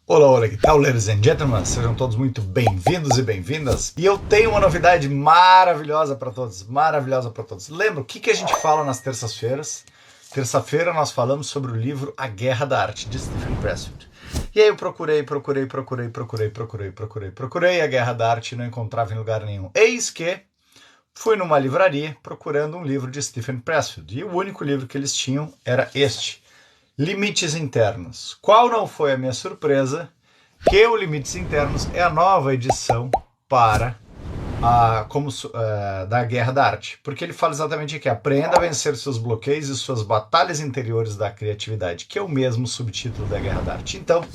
Olá, olá, que tal, ladies and gentlemen? Sejam todos muito bem-vindos e bem-vindas. E eu tenho uma novidade maravilhosa para todos, maravilhosa para todos. Lembra o que a gente fala nas terças-feiras? Terça-feira nós falamos sobre o livro A Guerra da Arte, de Stephen Pressfield. E aí eu procurei A Guerra da Arte e não encontrava em lugar nenhum. Eis que fui numa livraria procurando um livro de Stephen Pressfield. E o único livro que eles tinham era este. Limites Internos. Qual não foi a minha surpresa que o Limites Internos é a nova edição para da Guerra da Arte, porque ele fala exatamente que aprenda a vencer seus bloqueios e suas batalhas interiores da criatividade, que é o mesmo subtítulo da Guerra da Arte. Então,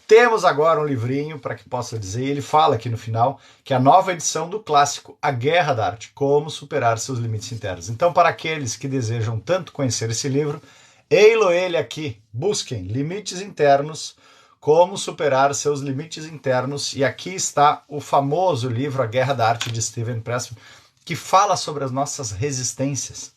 temos agora um livrinho para que possa dizer, e ele fala aqui no final, que é a nova edição do clássico A Guerra da Arte, como superar seus limites internos. Então, para aqueles que desejam tanto conhecer esse livro, ei-lo ele aqui, busquem limites internos, como superar seus limites internos, e aqui está o famoso livro A Guerra da Arte de Stephen Pressfield, que fala sobre as nossas resistências,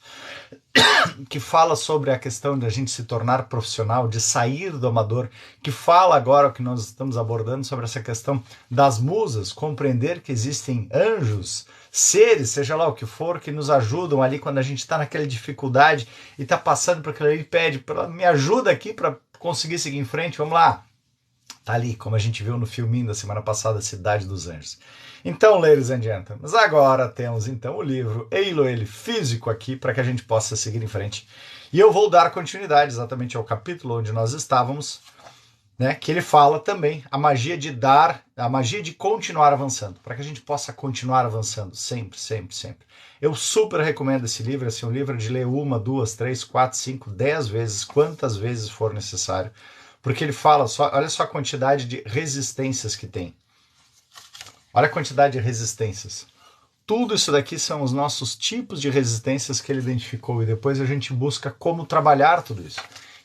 que fala sobre a questão de a gente se tornar profissional, de sair do amador, que fala agora o que nós estamos abordando sobre essa questão das musas, compreender que existem anjos, seres, seja lá o que for, que nos ajudam ali quando a gente está naquela dificuldade e está passando por aquilo ali, pede, me ajuda aqui para conseguir seguir em frente, vamos lá. Tá ali, como a gente viu no filminho da semana passada, Cidade dos Anjos. Então, ladies and gentlemen, agora temos então o livro ei-lo ele físico aqui para que a gente possa seguir em frente. E eu vou dar continuidade exatamente ao capítulo onde nós estávamos, né, que ele fala também a magia de dar, a magia de continuar avançando, para que a gente possa continuar avançando sempre, sempre, sempre. Eu super recomendo esse livro, assim, um livro de ler 1, 2, 3, 4, 5, 10 vezes, quantas vezes for necessário, porque ele fala, olha só a quantidade de resistências que tem. Olha a quantidade de resistências. Tudo isso daqui são os nossos tipos de resistências que ele identificou e depois a gente busca como trabalhar tudo isso.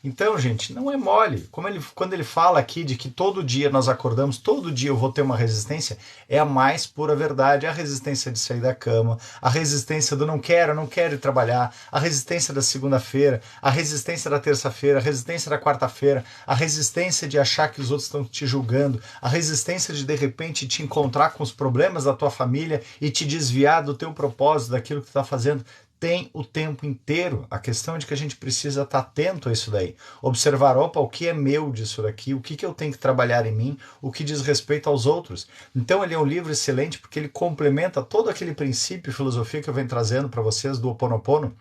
Então, gente, não é mole. Quando ele fala aqui de que todo dia nós acordamos, todo dia eu vou ter uma resistência, é a mais pura verdade. É a resistência de sair da cama, a resistência do não quero ir trabalhar, a resistência da segunda-feira, a resistência da terça-feira, a resistência da quarta-feira, a resistência de achar que os outros estão te julgando, a resistência de repente te encontrar com os problemas da tua família e te desviar do teu propósito, daquilo que tu está fazendo. Tem o tempo inteiro. A questão é de que a gente precisa estar atento a isso daí. Observar, opa, o que é meu disso daqui, o que eu tenho que trabalhar em mim, o que diz respeito aos outros. Então ele é um livro excelente porque ele complementa todo aquele princípio e filosofia que eu venho trazendo para vocês do Ho Oponopono,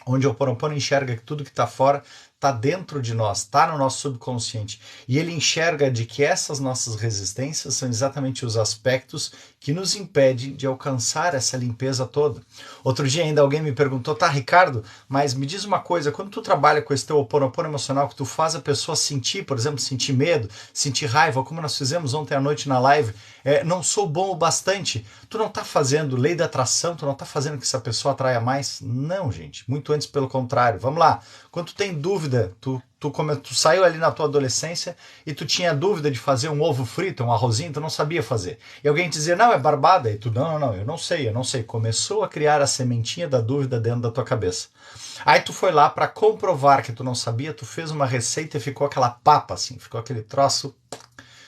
onde o Ho Oponopono enxerga que tudo que está fora está dentro de nós, está no nosso subconsciente. E ele enxerga de que essas nossas resistências são exatamente os aspectos que nos impedem de alcançar essa limpeza toda. Outro dia ainda alguém me perguntou, tá, Ricardo, mas me diz uma coisa, quando tu trabalha com esse teu Ho Oponopono emocional, que tu faz a pessoa sentir, por exemplo, sentir medo, sentir raiva, como nós fizemos ontem à noite na live, não sou bom o bastante, tu não tá fazendo lei da atração, tu não tá fazendo que essa pessoa atraia mais? Não, gente, muito antes pelo contrário. Vamos lá, quando tu tem dúvida, tu saiu ali na tua adolescência e tu tinha dúvida de fazer um ovo frito, um arrozinho, tu não sabia fazer. E alguém te dizia, não, é barbada. E tu, não, eu não sei. Começou a criar a sementinha da dúvida dentro da tua cabeça. Aí tu foi lá para comprovar que tu não sabia, tu fez uma receita e ficou aquela papa assim, ficou aquele troço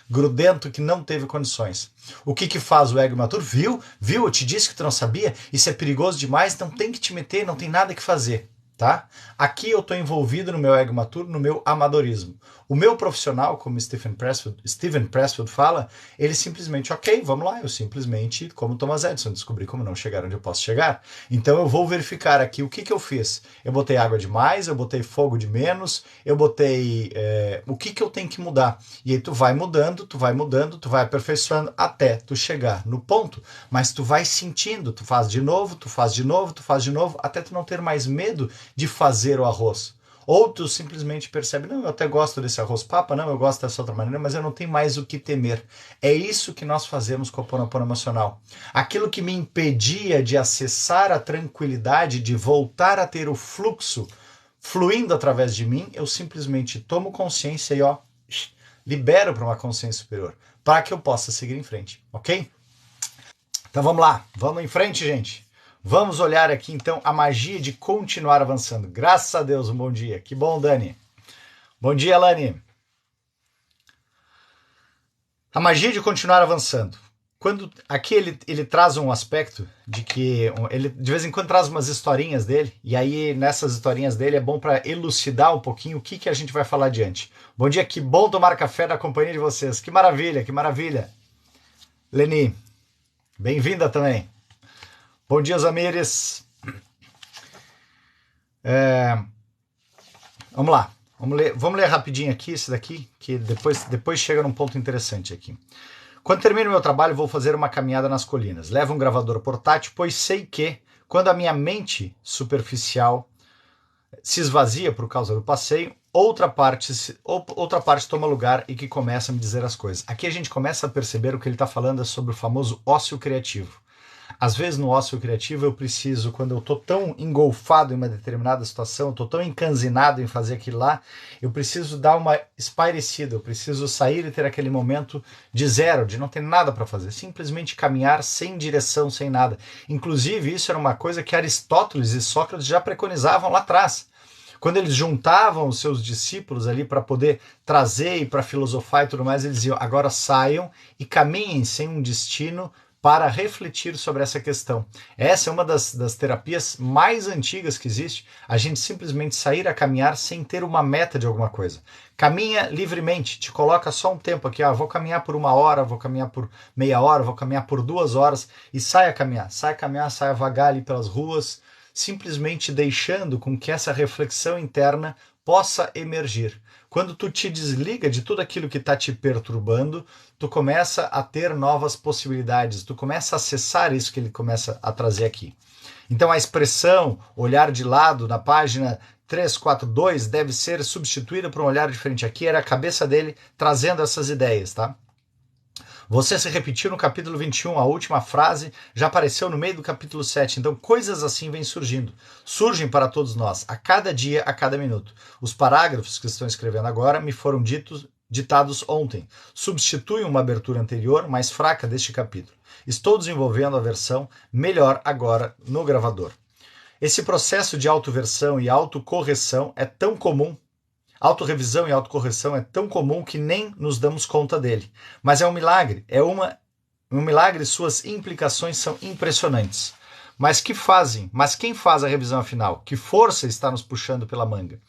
grudento que não teve condições. O que faz o ego imaturo? Viu? Eu te disse que tu não sabia? Isso é perigoso demais, não tem que te meter, não tem nada que fazer. Tá? Aqui eu estou envolvido no meu ego maturo, no meu amadorismo. O meu profissional, como Stephen Pressfield fala, ele simplesmente, ok, vamos lá, eu simplesmente, como Thomas Edison, descobri como não chegar onde eu posso chegar. Então eu vou verificar aqui o que eu fiz. Eu botei água de mais, eu botei fogo de menos, eu botei o que eu tenho que mudar. E aí tu vai mudando, tu vai aperfeiçoando até tu chegar no ponto. Mas tu vai sentindo, tu faz de novo, até tu não ter mais medo de fazer o arroz. Ou tu simplesmente percebe, não, eu até gosto desse arroz papa, não, eu gosto dessa outra maneira, mas eu não tenho mais o que temer. É isso que nós fazemos com o Ho Oponopono emocional. Aquilo que me impedia de acessar a tranquilidade, de voltar a ter o fluxo fluindo através de mim, eu simplesmente tomo consciência e libero para uma consciência superior, para que eu possa seguir em frente, ok? Então vamos lá, vamos em frente, gente. Vamos olhar aqui, então, a magia de continuar avançando. Graças a Deus, um bom dia. Que bom, Dani. Bom dia, Lani. A magia de continuar avançando. Aqui ele traz um aspecto de que ele de vez em quando traz umas historinhas dele, e aí nessas historinhas dele é bom para elucidar um pouquinho o que a gente vai falar adiante. Bom dia, que bom tomar café na companhia de vocês. Que maravilha, que maravilha. Leni, bem-vinda também. Bom dia, Zamires. Vamos lá. Vamos ler rapidinho aqui esse daqui, que depois chega num ponto interessante aqui. Quando termino meu trabalho, vou fazer uma caminhada nas colinas. Levo um gravador portátil, pois sei que, quando a minha mente superficial se esvazia por causa do passeio, outra parte toma lugar e que começa a me dizer as coisas. Aqui a gente começa a perceber o que ele está falando é sobre o famoso ócio criativo. Às vezes no ócio criativo eu preciso, quando eu estou tão engolfado em uma determinada situação, estou tão encanzinado em fazer aquilo lá, eu preciso dar uma espairecida, eu preciso sair e ter aquele momento de zero, de não ter nada para fazer, simplesmente caminhar sem direção, sem nada. Inclusive isso era uma coisa que Aristóteles e Sócrates já preconizavam lá atrás. Quando eles juntavam os seus discípulos ali para poder trazer e para filosofar e tudo mais, eles diziam, agora saiam e caminhem sem um destino para refletir sobre essa questão. Essa é uma das terapias mais antigas que existe, a gente simplesmente sair a caminhar sem ter uma meta de alguma coisa. Caminha livremente, te coloca só um tempo aqui, vou caminhar por 1 hora, vou caminhar por meia hora, vou caminhar por 2 horas, e sai a caminhar, sai a vagar ali pelas ruas, simplesmente deixando com que essa reflexão interna possa emergir. Quando tu te desliga de tudo aquilo que está te perturbando, tu começa a ter novas possibilidades, tu começa a acessar isso que ele começa a trazer aqui. Então a expressão olhar de lado na página 342 deve ser substituída por um olhar diferente. Aqui era a cabeça dele trazendo essas ideias, tá? Você se repetiu no capítulo 21, a última frase já apareceu no meio do capítulo 7, então coisas assim vêm surgindo. Surgem para todos nós, a cada dia, a cada minuto. Os parágrafos que estou escrevendo agora me foram ditados ontem. Substituem uma abertura anterior, mais fraca deste capítulo. Estou desenvolvendo a versão melhor agora no gravador. Esse processo de autoversão e autocorreção é tão comum. Autorevisão e autocorreção é tão comum que nem nos damos conta dele. Mas é um milagre, um milagre, suas implicações são impressionantes. Mas quem faz a revisão afinal? Que força está nos puxando pela manga?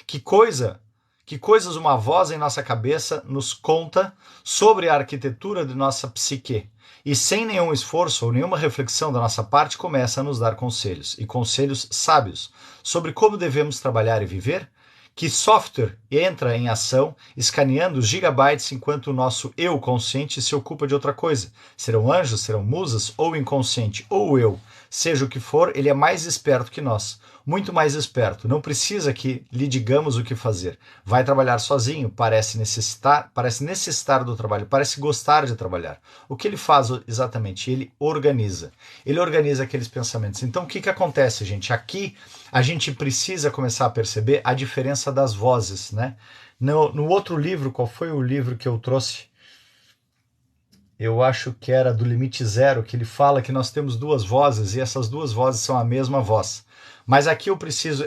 Que coisas uma voz em nossa cabeça nos conta sobre a arquitetura de nossa psique. E sem nenhum esforço ou nenhuma reflexão da nossa parte, começa a nos dar conselhos, e conselhos sábios, sobre como devemos trabalhar e viver. Que software entra em ação escaneando os gigabytes enquanto o nosso eu consciente se ocupa de outra coisa. Serão anjos, serão musas, ou o inconsciente, ou o eu. Seja o que for, ele é mais esperto que nós. Muito mais esperto. Não precisa que lhe digamos o que fazer. Vai trabalhar sozinho, parece necessitar do trabalho, parece gostar de trabalhar. O que ele faz exatamente? Ele organiza. Ele organiza aqueles pensamentos. Então o que acontece, gente? Aqui a gente precisa começar a perceber a diferença das vozes, né? No outro livro, qual foi o livro que eu trouxe? Eu acho que era do Limite Zero, que ele fala que nós temos 2 vozes e essas 2 vozes são a mesma voz. Mas aqui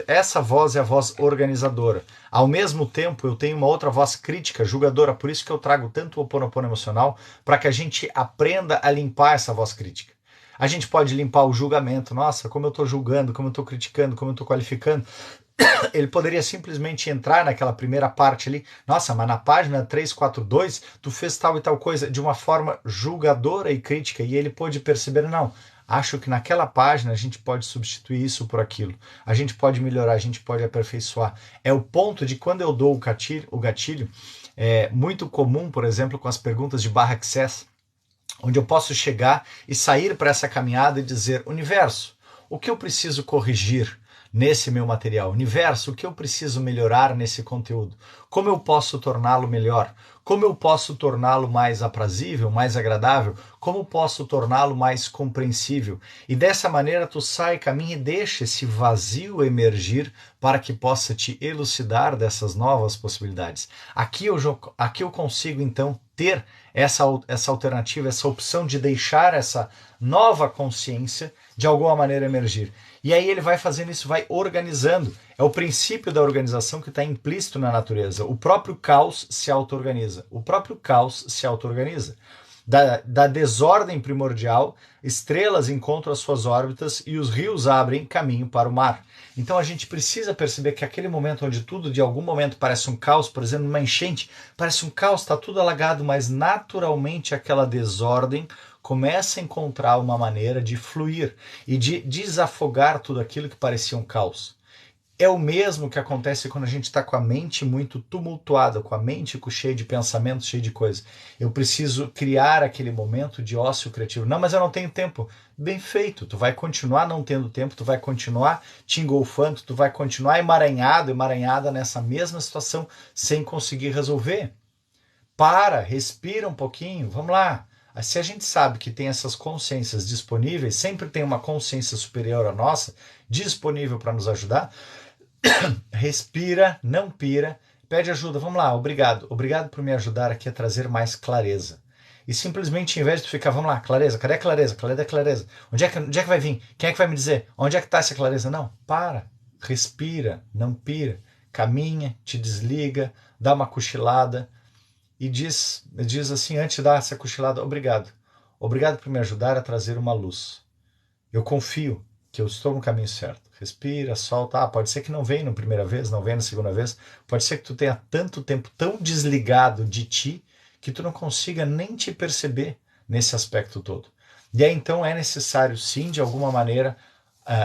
essa voz é a voz organizadora. Ao mesmo tempo, eu tenho uma outra voz crítica, julgadora, por isso que eu trago tanto o Ho'oponopono emocional, para que a gente aprenda a limpar essa voz crítica. A gente pode limpar o julgamento, nossa, como eu estou julgando, como eu estou criticando, como eu estou qualificando. Ele poderia simplesmente entrar naquela primeira parte ali, nossa, mas na página 342 tu fez tal e tal coisa de uma forma julgadora e crítica, e ele pôde perceber, não, acho que naquela página a gente pode substituir isso por aquilo, a gente pode melhorar, a gente pode aperfeiçoar. É o ponto de quando eu dou o gatilho, é muito comum, por exemplo, com as perguntas de barra access, onde eu posso chegar e sair para essa caminhada e dizer, universo, o que eu preciso corrigir nesse meu material? Universo, o que eu preciso melhorar nesse conteúdo? Como eu posso torná-lo melhor? Como eu posso torná-lo mais aprazível, mais agradável? Como posso torná-lo mais compreensível? E dessa maneira tu sai, caminha e deixa esse vazio emergir para que possa te elucidar dessas novas possibilidades. Aqui eu consigo então ter essa alternativa, essa opção de deixar essa nova consciência de alguma maneira emergir. E aí ele vai fazendo isso, vai organizando. É o princípio da organização que está implícito na natureza. O próprio caos se auto-organiza. O próprio caos se auto-organiza. Da desordem primordial, estrelas encontram as suas órbitas e os rios abrem caminho para o mar. Então a gente precisa perceber que aquele momento onde tudo de algum momento parece um caos, por exemplo, uma enchente, parece um caos, está tudo alagado, mas naturalmente aquela desordem começa a encontrar uma maneira de fluir e de desafogar tudo aquilo que parecia um caos. É o mesmo que acontece quando a gente está com a mente muito tumultuada, com a mente cheia de pensamentos, cheia de coisas. Eu preciso criar aquele momento de ócio criativo. Não, mas eu não tenho tempo. Bem feito, tu vai continuar não tendo tempo, tu vai continuar te engolfando, tu vai continuar emaranhada nessa mesma situação sem conseguir resolver. Para, respira um pouquinho, vamos lá. Se a gente sabe que tem essas consciências disponíveis, sempre tem uma consciência superior à nossa, disponível para nos ajudar, respira, não pira, pede ajuda, vamos lá, obrigado por me ajudar aqui a trazer mais clareza. E simplesmente, em vez de ficar, vamos lá, clareza, cadê a clareza? Cadê a clareza? Onde é que vai vir? Quem é que vai me dizer? Onde é que está essa clareza? Não, para, respira, não pira, caminha, te desliga, dá uma cochilada e diz assim, antes de dar essa cochilada, obrigado por me ajudar a trazer uma luz. Eu confio que eu estou no caminho certo. Respira, solta. Pode ser que não venha na primeira vez, não venha na segunda vez. Pode ser que tu tenha tanto tempo tão desligado de ti que tu não consiga nem te perceber nesse aspecto todo. E aí então é necessário sim, de alguma maneira,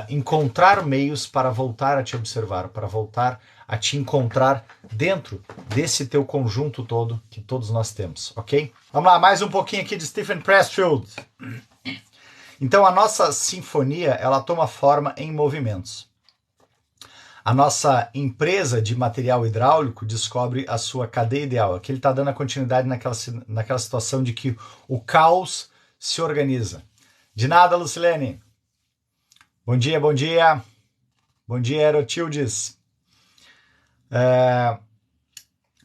encontrar meios para voltar a te observar, para voltar a te encontrar dentro desse teu conjunto todo que todos nós temos, ok? Vamos lá, mais um pouquinho aqui de Stephen Pressfield. Então a nossa sinfonia, ela toma forma em movimentos. A nossa empresa de material hidráulico descobre a sua cadeia ideal. Aqui ele está dando a continuidade naquela situação de que o caos se organiza. De nada, Lucilene. Bom dia, bom dia. Bom dia, Aerotildes.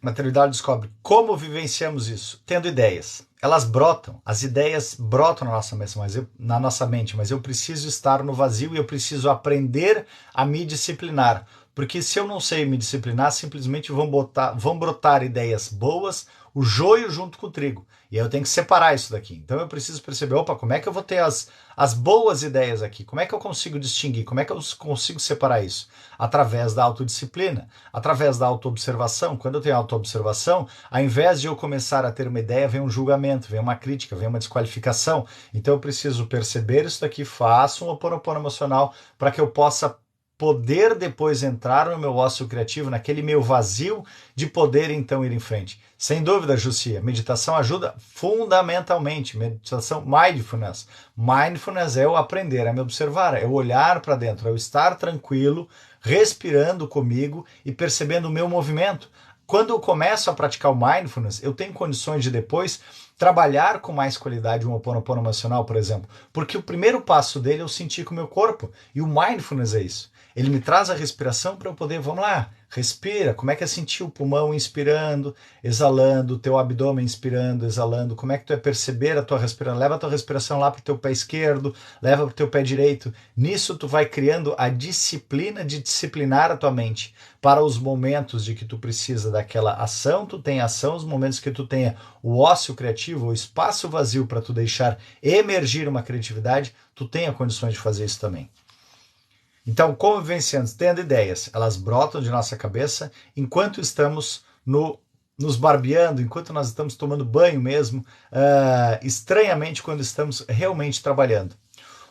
Materialidade descobre como vivenciamos isso, tendo ideias. Elas brotam, as ideias brotam na nossa mente, mas eu preciso estar no vazio e eu preciso aprender a me disciplinar. Porque se eu não sei me disciplinar, simplesmente vão brotar ideias boas, o joio junto com o trigo. E aí eu tenho que separar isso daqui. Então eu preciso perceber, como é que eu vou ter as boas ideias aqui? Como é que eu consigo distinguir? Como é que eu consigo separar isso? Através da autodisciplina, através da autoobservação. Quando eu tenho autoobservação, ao invés de eu começar a ter uma ideia, vem um julgamento, vem uma crítica, vem uma desqualificação. Então eu preciso perceber isso daqui, faço um Ho'oponopono emocional para que eu possa poder depois entrar no meu ócio criativo, naquele meu vazio de poder então ir em frente. Sem dúvida, Jussi, a meditação ajuda fundamentalmente. Meditação, mindfulness. Mindfulness é eu aprender a me observar, é eu olhar para dentro, é eu estar tranquilo, respirando comigo e percebendo o meu movimento. Quando eu começo a praticar o mindfulness, eu tenho condições de depois trabalhar com mais qualidade um Ho'oponopono emocional, por exemplo. Porque o primeiro passo dele é eu sentir com o meu corpo. E o mindfulness é isso. Ele me traz a respiração para eu poder, vamos lá, respira. Como é que é sentir o pulmão inspirando, exalando, o teu abdômen inspirando, exalando. Como é que tu é perceber a tua respiração? Leva a tua respiração lá para o teu pé esquerdo, leva para o teu pé direito. Nisso tu vai criando a disciplina de disciplinar a tua mente. Para os momentos de que tu precisa daquela ação, tu tem ação. Os momentos que tu tenha o ócio criativo, o espaço vazio para tu deixar emergir uma criatividade, tu tenha condições de fazer isso também. Então, como vivenciantes, tendo ideias, elas brotam de nossa cabeça enquanto estamos nos barbeando, enquanto nós estamos tomando banho mesmo, estranhamente quando estamos realmente trabalhando.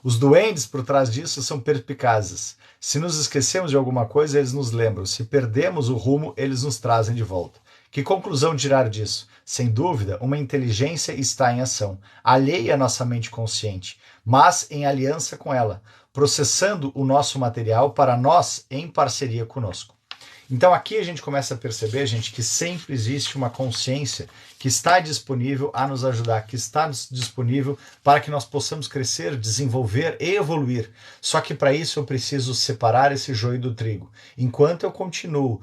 Os duendes por trás disso são perspicazes. Se nos esquecemos de alguma coisa, eles nos lembram. Se perdemos o rumo, eles nos trazem de volta. Que conclusão tirar disso? Sem dúvida, uma inteligência está em ação, alheia à nossa mente consciente, mas em aliança com ela, processando o nosso material para nós em parceria conosco. Então aqui a gente começa a perceber, gente, que sempre existe uma consciência que está disponível a nos ajudar, que está disponível para que nós possamos crescer, desenvolver e evoluir. Só que para isso eu preciso separar esse joio do trigo. Enquanto eu continuo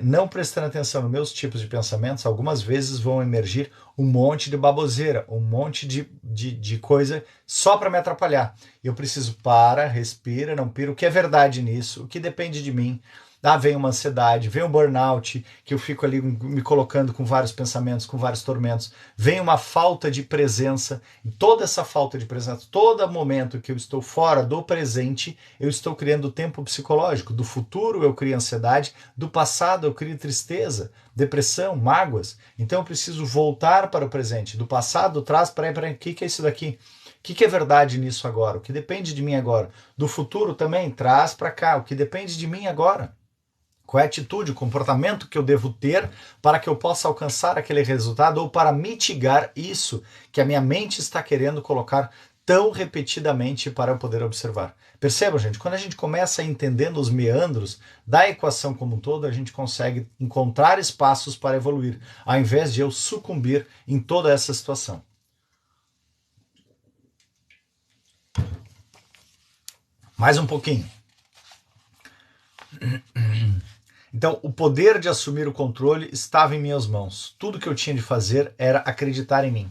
não prestando atenção nos meus tipos de pensamentos, algumas vezes vão emergir um monte de baboseira, um monte de coisa só para me atrapalhar. Eu preciso respira, não pira. O que é verdade nisso? O que depende de mim? Vem uma ansiedade, vem um burnout, que eu fico ali me colocando com vários pensamentos, com vários tormentos. Vem uma falta de presença. E toda essa falta de presença, todo momento que eu estou fora do presente, eu estou criando tempo psicológico. Do futuro eu crio ansiedade, do passado eu crio tristeza, depressão, mágoas. Então eu preciso voltar para o presente. Do passado traz para o que é isso daqui? O que é verdade nisso agora? O que depende de mim agora? Do futuro também traz para cá. O que depende de mim agora? Qual é a atitude, o comportamento que eu devo ter para que eu possa alcançar aquele resultado ou para mitigar isso que a minha mente está querendo colocar tão repetidamente para eu poder observar. Percebam, gente, quando a gente começa entendendo os meandros da equação como um todo, a gente consegue encontrar espaços para evoluir, ao invés de eu sucumbir em toda essa situação. Mais um pouquinho. Então, o poder de assumir o controle estava em minhas mãos. Tudo que eu tinha de fazer era acreditar em mim.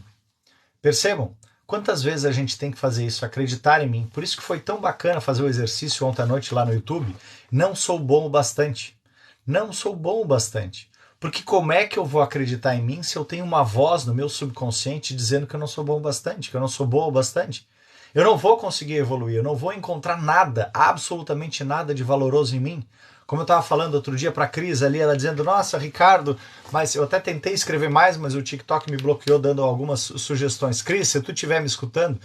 Percebam? Quantas vezes a gente tem que fazer isso, acreditar em mim? Por isso que foi tão bacana fazer o exercício ontem à noite lá no YouTube. Não sou bom o bastante. Não sou bom o bastante. Porque como é que eu vou acreditar em mim se eu tenho uma voz no meu subconsciente dizendo que eu não sou bom o bastante, que eu não sou boa o bastante? Eu não vou conseguir evoluir, eu não vou encontrar nada, absolutamente nada de valoroso em mim. Como eu estava falando outro dia para a Cris ali, ela dizendo, nossa, Ricardo, mas eu até tentei escrever mais, mas o TikTok me bloqueou dando algumas sugestões. Cris, se tu estiver me escutando,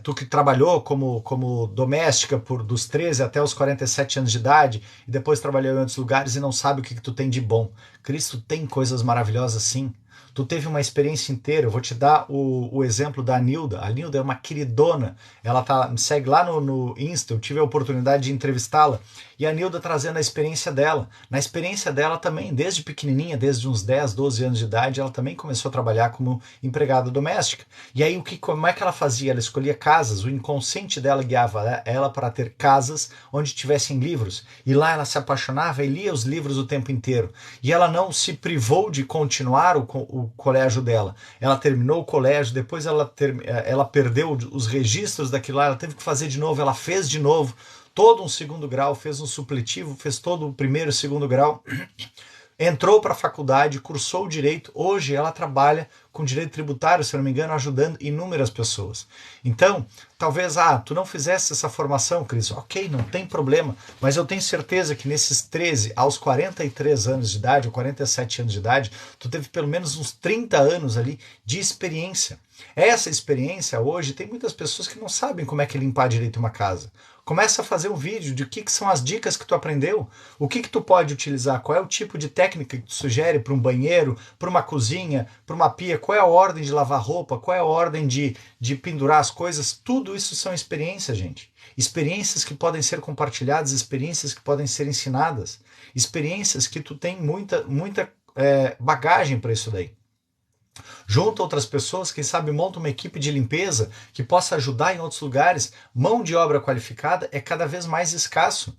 tu que trabalhou como doméstica dos 13 até os 47 anos de idade e depois trabalhou em outros lugares e não sabe o que tu tem de bom. Cris, tu tem coisas maravilhosas sim. Tu teve uma experiência inteira. Eu vou te dar o exemplo da Nilda. A Nilda é uma queridona. Ela me segue lá no Insta. Eu tive a oportunidade de entrevistá-la. E a Nilda trazendo a experiência dela. Na experiência dela também, desde pequenininha, desde uns 10, 12 anos de idade, ela também começou a trabalhar como empregada doméstica. E aí, como é que ela fazia? Ela escolhia casas. O inconsciente dela guiava ela para ter casas onde tivessem livros. E lá ela se apaixonava e lia os livros o tempo inteiro. E ela não se privou de continuar o colégio dela. Ela terminou o colégio, depois ela perdeu os registros daquilo lá, ela teve que fazer de novo, ela fez de novo, todo um segundo grau, fez um supletivo, fez todo o primeiro e segundo grau, entrou para a faculdade, cursou direito, hoje ela trabalha com direito tributário, se não me engano, ajudando inúmeras pessoas. Então, talvez, tu não fizesse essa formação, Cris, ok, não tem problema, mas eu tenho certeza que nesses 13 aos 43 anos de idade, ou 47 anos de idade, tu teve pelo menos uns 30 anos ali de experiência. Essa experiência, hoje, tem muitas pessoas que não sabem como é que limpar direito uma casa. Começa a fazer um vídeo de o que são as dicas que tu aprendeu, o que tu pode utilizar, qual é o tipo de técnica que tu sugere para um banheiro, para uma cozinha, para uma pia, qual é a ordem de lavar roupa, qual é a ordem de pendurar as coisas. Tudo isso são experiências, gente. Experiências que podem ser compartilhadas, experiências que podem ser ensinadas, experiências que tu tem muita bagagem para isso daí. Junta outras pessoas, quem sabe monta uma equipe de limpeza que possa ajudar em outros lugares. Mão de obra qualificada é cada vez mais escasso.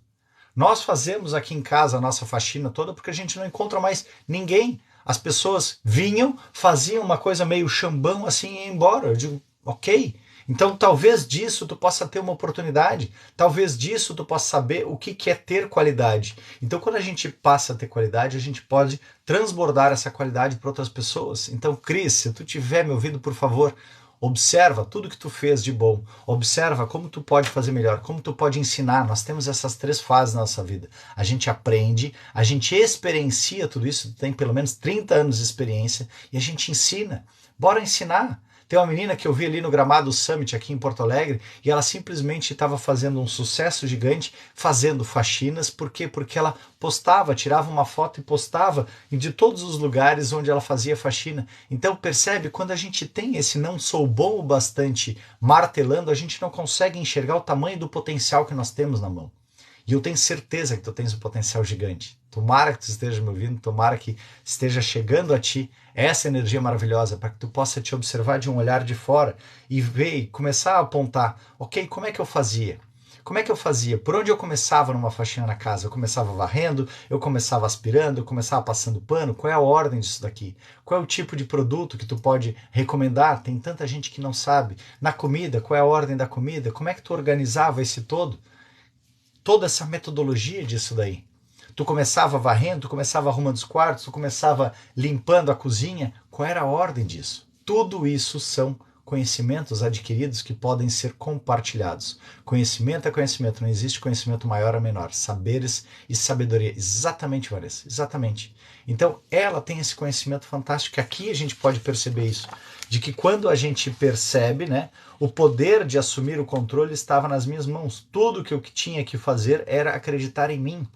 Nós fazemos aqui em casa a nossa faxina toda porque a gente não encontra mais ninguém. As pessoas vinham, faziam uma coisa meio chambão assim e iam embora. Eu digo, ok. Então talvez disso tu possa ter uma oportunidade, talvez disso tu possa saber o que é ter qualidade. Então quando a gente passa a ter qualidade, a gente pode transbordar essa qualidade para outras pessoas. Então Cris, se tu estiver me ouvindo, por favor, observa tudo que tu fez de bom, observa como tu pode fazer melhor, como tu pode ensinar. Nós temos essas 3 fases na nossa vida. A gente aprende, a gente experiencia tudo isso, tu tem pelo menos 30 anos de experiência, e a gente ensina. Bora ensinar. Tem uma menina que eu vi ali no Gramado Summit aqui em Porto Alegre e ela simplesmente estava fazendo um sucesso gigante fazendo faxinas. Por quê? Porque ela postava, tirava uma foto e postava de todos os lugares onde ela fazia faxina. Então percebe, quando a gente tem esse não sou bom o bastante martelando, a gente não consegue enxergar o tamanho do potencial que nós temos na mão. E eu tenho certeza que tu tens um potencial gigante. Tomara que tu esteja me ouvindo, tomara que esteja chegando a ti essa energia maravilhosa para que tu possa te observar de um olhar de fora e ver e começar a apontar, ok, como é que eu fazia? Como é que eu fazia? Por onde eu começava numa faxina na casa? Eu começava varrendo, eu começava aspirando, eu começava passando pano? Qual é a ordem disso daqui? Qual é o tipo de produto que tu pode recomendar? Tem tanta gente que não sabe. Na comida, qual é a ordem da comida? Como é que tu organizava esse todo? Toda essa metodologia disso daí. Tu começava varrendo, tu começava arrumando os quartos, tu começava limpando a cozinha. Qual era a ordem disso? Tudo isso são conhecimentos adquiridos que podem ser compartilhados. Conhecimento é conhecimento, não existe conhecimento maior ou menor. Saberes e sabedoria. Exatamente, Vanessa, exatamente. Então, ela tem esse conhecimento fantástico, que aqui a gente pode perceber isso, de que quando a gente percebe, né, o poder de assumir o controle estava nas minhas mãos. Tudo que eu tinha que fazer era acreditar em mim.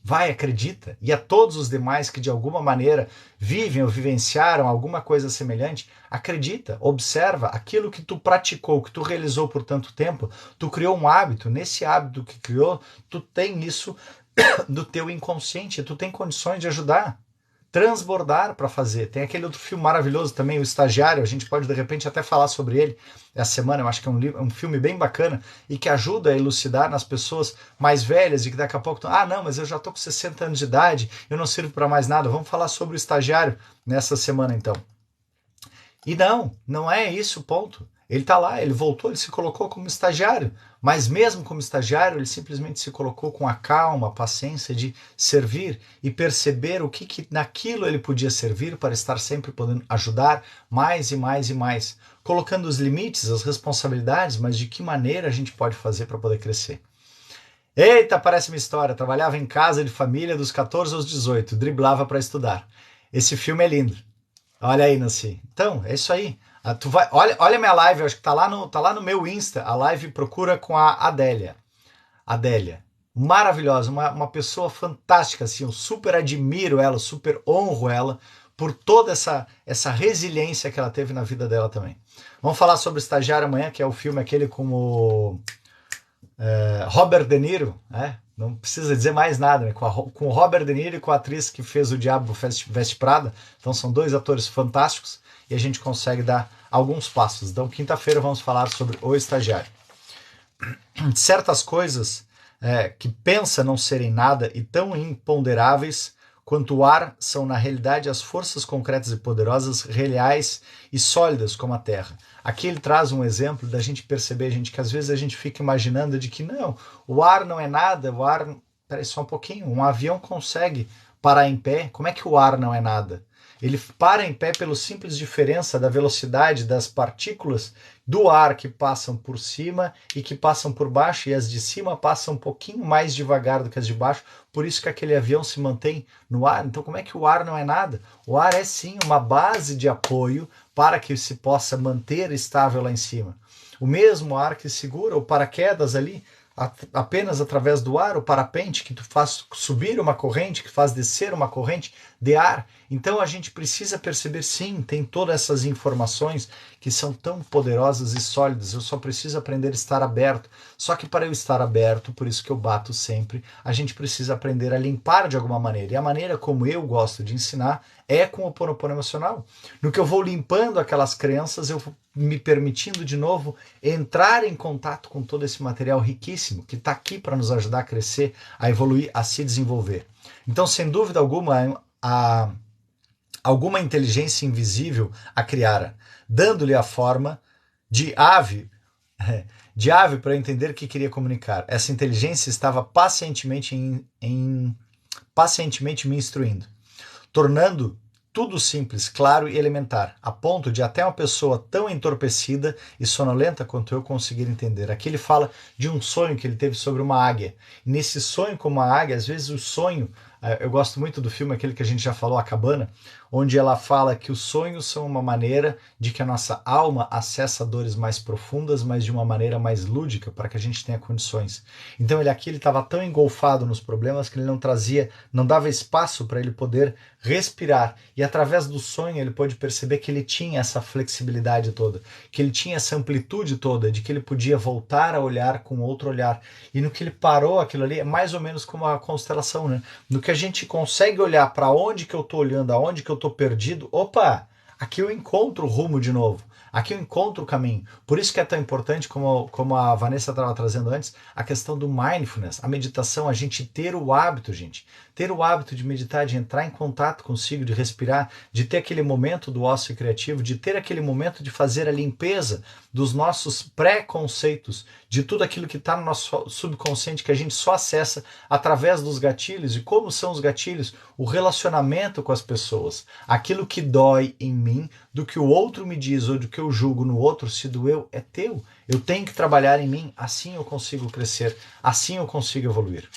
Vai, acredita. E a todos os demais que de alguma maneira vivem ou vivenciaram alguma coisa semelhante, acredita, observa aquilo que tu praticou, que tu realizou por tanto tempo, tu criou um hábito. Nesse hábito que criou, tu tem isso do teu inconsciente, tu tem condições de ajudar, transbordar para fazer. Tem aquele outro filme maravilhoso também, O Estagiário, a gente pode de repente até falar sobre ele essa semana. Eu acho que é um filme bem bacana e que ajuda a elucidar nas pessoas mais velhas e que daqui a pouco não, mas eu já tô com 60 anos de idade, eu não sirvo para mais nada. Vamos falar sobre O Estagiário nessa semana então. E não é isso o ponto. Ele está lá, ele voltou, ele se colocou como estagiário, mas mesmo como estagiário, ele simplesmente se colocou com a calma, a paciência de servir e perceber o que naquilo ele podia servir para estar sempre podendo ajudar mais e mais e mais, colocando os limites, as responsabilidades, mas de que maneira a gente pode fazer para poder crescer. Eita, parece uma história. Trabalhava em casa de família dos 14 aos 18, driblava para estudar. Esse filme é lindo. Olha aí, Nancy. Então, é isso aí. Olha minha live, acho que tá lá no meu Insta, a live procura com a Adélia. Adélia. Maravilhosa, uma pessoa fantástica, assim, eu super admiro ela, super honro ela por toda essa resiliência que ela teve na vida dela também. Vamos falar sobre o Estagiário amanhã, que é o filme aquele com o Robert De Niro, né? Não precisa dizer mais nada, né? Com o Robert De Niro e com a atriz que fez o Diabo Veste Prada. Então são dois atores fantásticos e a gente consegue dar alguns passos. Então quinta-feira vamos falar sobre o estagiário. Certas coisas que pensa não serem nada e tão imponderáveis quanto o ar são na realidade as forças concretas e poderosas, reais e sólidas como a Terra. Aqui ele traz um exemplo da gente perceber, que às vezes a gente fica imaginando de que não, o ar não é nada, o ar... Peraí só um pouquinho, um avião consegue parar em pé, como é que o ar não é nada? Ele para em pé pela simples diferença da velocidade das partículas do ar que passam por cima e que passam por baixo, e as de cima passam um pouquinho mais devagar do que as de baixo, por isso que aquele avião se mantém no ar. Então como é que o ar não é nada? O ar é sim uma base de apoio para que se possa manter estável lá em cima. O mesmo ar que segura o paraquedas ali, apenas através do ar, o parapente que tu faz subir uma corrente, que faz descer uma corrente de ar. Então a gente precisa perceber, sim, tem todas essas informações que são tão poderosas e sólidas. Eu só preciso aprender a estar aberto. Só que para eu estar aberto, por isso que eu bato sempre, a gente precisa aprender a limpar de alguma maneira. E a maneira como eu gosto de ensinar é com o Ho'oponopono emocional. No que eu vou limpando aquelas crenças, eu vou me permitindo de novo entrar em contato com todo esse material riquíssimo que está aqui para nos ajudar a crescer, a evoluir, a se desenvolver. Então, sem dúvida alguma, alguma inteligência invisível a criara, dando-lhe a forma de ave para entender o que queria comunicar. Essa inteligência estava pacientemente me instruindo, tornando tudo simples, claro e elementar, a ponto de até uma pessoa tão entorpecida e sonolenta quanto eu conseguir entender. Aqui ele fala de um sonho que ele teve sobre uma águia. E nesse sonho com uma águia, às vezes o sonho... Eu gosto muito do filme, aquele que a gente já falou, A Cabana, onde ela fala que os sonhos são uma maneira de que a nossa alma acessa dores mais profundas, mas de uma maneira mais lúdica, para que a gente tenha condições. Então ele estava tão engolfado nos problemas que ele não dava espaço para ele poder respirar. E através do sonho ele pôde perceber que ele tinha essa flexibilidade toda, que ele tinha essa amplitude toda, de que ele podia voltar a olhar com outro olhar. E no que ele parou aquilo ali, é mais ou menos como a constelação, né? No que a gente consegue olhar para onde que eu estou olhando, aonde que eu estou perdido, opa, aqui eu encontro o rumo de novo. Aqui eu encontro o caminho. Por isso que é tão importante, como a Vanessa estava trazendo antes, a questão do mindfulness, a meditação, a gente ter o hábito, gente. Ter o hábito de meditar, de entrar em contato consigo, de respirar, de ter aquele momento do ócio criativo, de ter aquele momento de fazer a limpeza dos nossos pré-conceitos, de tudo aquilo que está no nosso subconsciente, que a gente só acessa através dos gatilhos. E como são os gatilhos? O relacionamento com as pessoas. Aquilo que dói em mim, do que o outro me diz ou do que eu julgo no outro, se doeu, é teu. Eu tenho que trabalhar em mim, assim eu consigo crescer, assim eu consigo evoluir.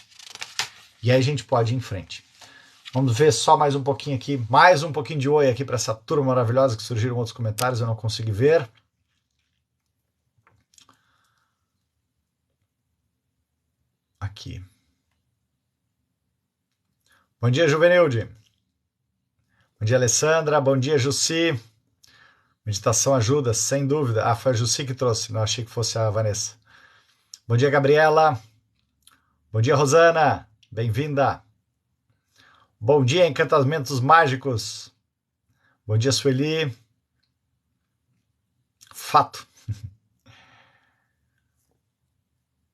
E aí a gente pode ir em frente. Vamos ver só mais um pouquinho aqui, mais um pouquinho de oi aqui para essa turma maravilhosa que surgiram outros comentários, eu não consegui ver. Aqui. Bom dia, Juvenilde. Bom dia, Alessandra. Bom dia, Jussi. Meditação ajuda, sem dúvida. Ah, foi a Jussi que trouxe, não achei que fosse a Vanessa. Bom dia, Gabriela. Bom dia, Rosana. Bem-vinda. Bom dia, Encantamentos Mágicos. Bom dia, Sueli. Fato.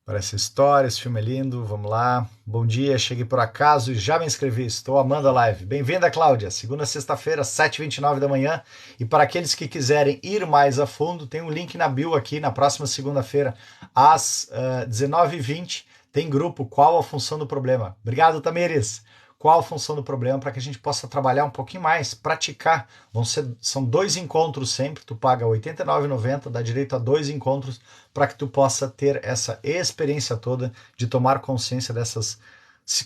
Parece história, esse filme é lindo, vamos lá. Bom dia, cheguei por acaso e já me inscrevi, estou amando a live. Bem-vinda, Cláudia, segunda a sexta-feira, 7h29 da manhã. E para aqueles que quiserem ir mais a fundo, tem um link na bio aqui, na próxima segunda-feira, às 19h20, tem grupo Qual a Função do Problema. Obrigado, Tamires. Qual a função do problema, para que a gente possa trabalhar um pouquinho mais, praticar. São 2 encontros sempre, tu paga R$ 89,90, dá direito a 2 encontros, para que tu possa ter essa experiência toda de tomar consciência dessas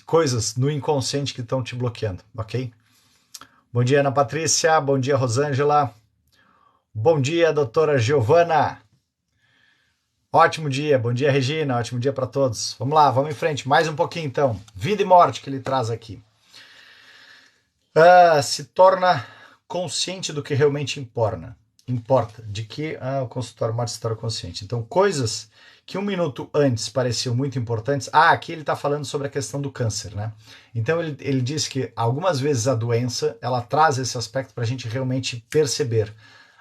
coisas no inconsciente que estão te bloqueando, ok? Bom dia, Ana Patrícia, bom dia, Rosângela, bom dia, doutora Giovana. Ótimo dia, bom dia, Regina, ótimo dia para todos. Vamos lá, vamos em frente, mais um pouquinho então. Vida e morte que ele traz aqui. Se torna consciente do que realmente importa, de que o consultório morte se torna consciente. Então, coisas que um minuto antes pareciam muito importantes. Aqui ele está falando sobre a questão do câncer, né? Então, ele diz que algumas vezes a doença, ela traz esse aspecto para a gente realmente perceber.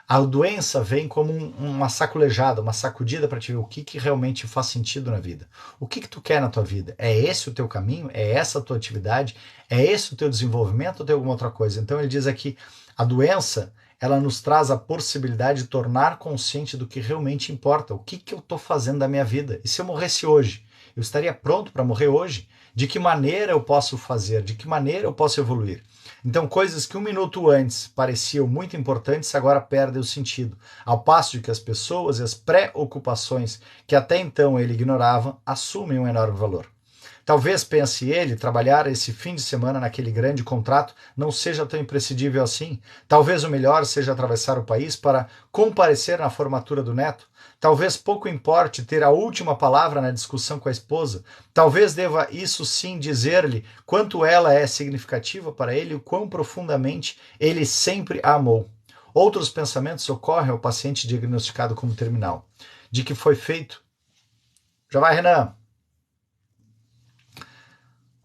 A doença vem como uma saculejada, uma sacudida para te ver o que realmente faz sentido na vida. O que tu quer na tua vida? É esse o teu caminho? É essa a tua atividade? É esse o teu desenvolvimento ou tem alguma outra coisa? Então ele diz aqui, a doença, ela nos traz a possibilidade de tornar consciente do que realmente importa. O que eu estou fazendo da minha vida? E se eu morresse hoje? Eu estaria pronto para morrer hoje? De que maneira eu posso fazer? De que maneira eu posso evoluir? Então, coisas que um minuto antes pareciam muito importantes, agora perdem o sentido. Ao passo de que as pessoas e as preocupações que até então ele ignorava, assumem um enorme valor. Talvez, pense ele, trabalhar esse fim de semana naquele grande contrato não seja tão imprescindível assim. Talvez o melhor seja atravessar o país para comparecer na formatura do neto. Talvez pouco importe ter a última palavra na discussão com a esposa. Talvez deva isso sim dizer-lhe quanto ela é significativa para ele e o quão profundamente ele sempre a amou. Outros pensamentos ocorrem ao paciente diagnosticado como terminal. De que foi feito? Já vai, Renan.